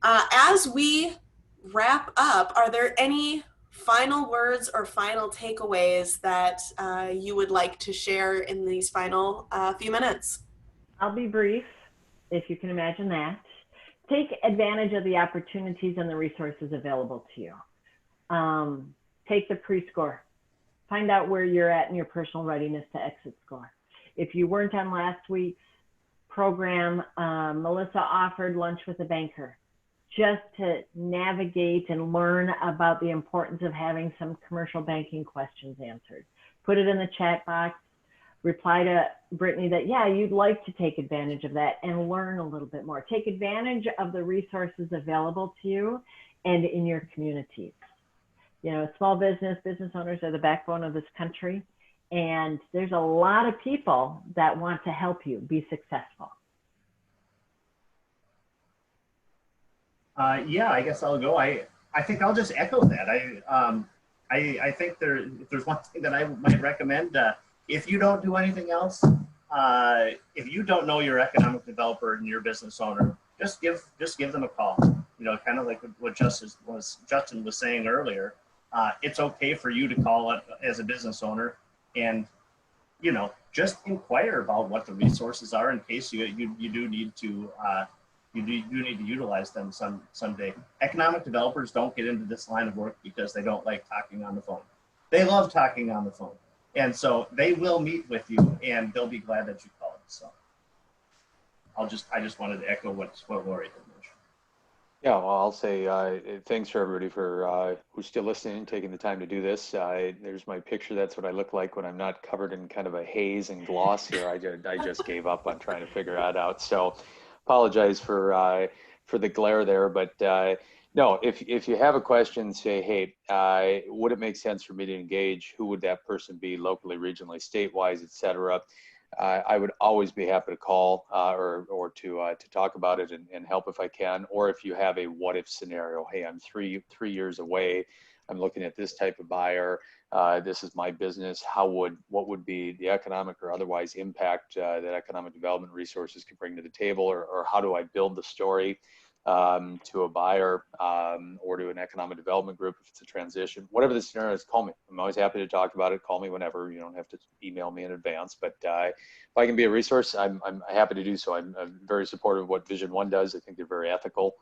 A: As we wrap up, are there any final words or final takeaways that you would like to share in these final few minutes?
B: I'll be brief, if you can imagine that. Take advantage of the opportunities and the resources available to you. Take the pre-score. Find out where you're at in your personal readiness to exit score. If you weren't on last week's program, Melissa offered lunch with a banker just to navigate and learn about the importance of having some commercial banking questions answered. Put it in the chat box, reply to Brittany that, yeah, you'd like to take advantage of that and learn a little bit more. Take advantage of the resources available to you and in your communities. Small business owners are the backbone of this country, And there's a lot of people that want to help you be successful.
D: Yeah, I guess I'll go. I think I'll just echo that. I think if there's one thing that I might recommend, if you don't do anything else, if you don't know your economic developer and your business owner, just give them a call. You know, kind of like what Justin was saying earlier. It's okay for you to call it as a business owner, and you know, just inquire about what the resources are in case you do need to. You do need to utilize them someday. Economic developers don't get into this line of work because they don't like talking on the phone. They love talking on the phone. And so they will meet with you and they'll be glad that you called. So I just wanted to echo what Lori had mentioned.
C: Yeah, well, I'll say thanks for everybody for who's still listening and taking the time to do this. There's my picture. That's what I look like when I'm not covered in kind of a haze and gloss here. I just gave up on trying to figure that out. So apologize for the glare there, but no, if you have a question, say, hey, would it make sense for me to engage? Who would that person be locally, regionally, statewide, et cetera? I would always be happy to call or to talk about it and help if I can. Or if you have a what if scenario, hey, I'm three years away, I'm looking at this type of buyer. This is my business. What would be the economic or otherwise impact that economic development resources could bring to the table, or how do I build the story to a buyer or to an economic development group if it's a transition? Whatever the scenario is, call me. I'm always happy to talk about it. Call me whenever. You don't have to email me in advance. But if I can be a resource, I'm happy to do so. I'm very supportive of what VisionOne does. I think they're very ethical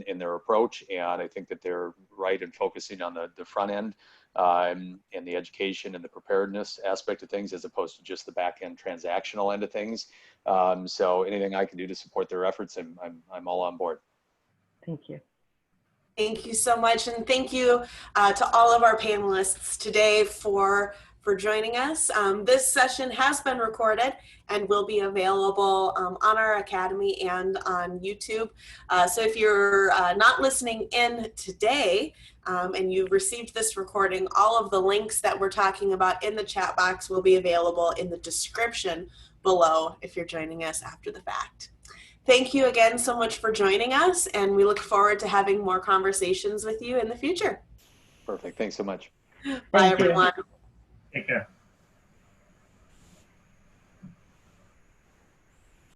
C: in their approach, and I think that they're right in focusing on the front end and the education and the preparedness aspect of things, as opposed to just the back end transactional end of things. So anything I can do to support their efforts, I'm all on board.
B: Thank you.
A: Thank you so much, and thank you to all of our panelists today for joining us. This session has been recorded and will be available on our Academy and on YouTube. So if you're not listening in today and you received this recording, all of the links that we're talking about in the chat box will be available in the description below if you're joining us after the fact. Thank you again so much for joining us, and we look forward to having more conversations with you in the future.
C: Perfect. Thanks so much.
A: Bye, everyone.
D: Take care.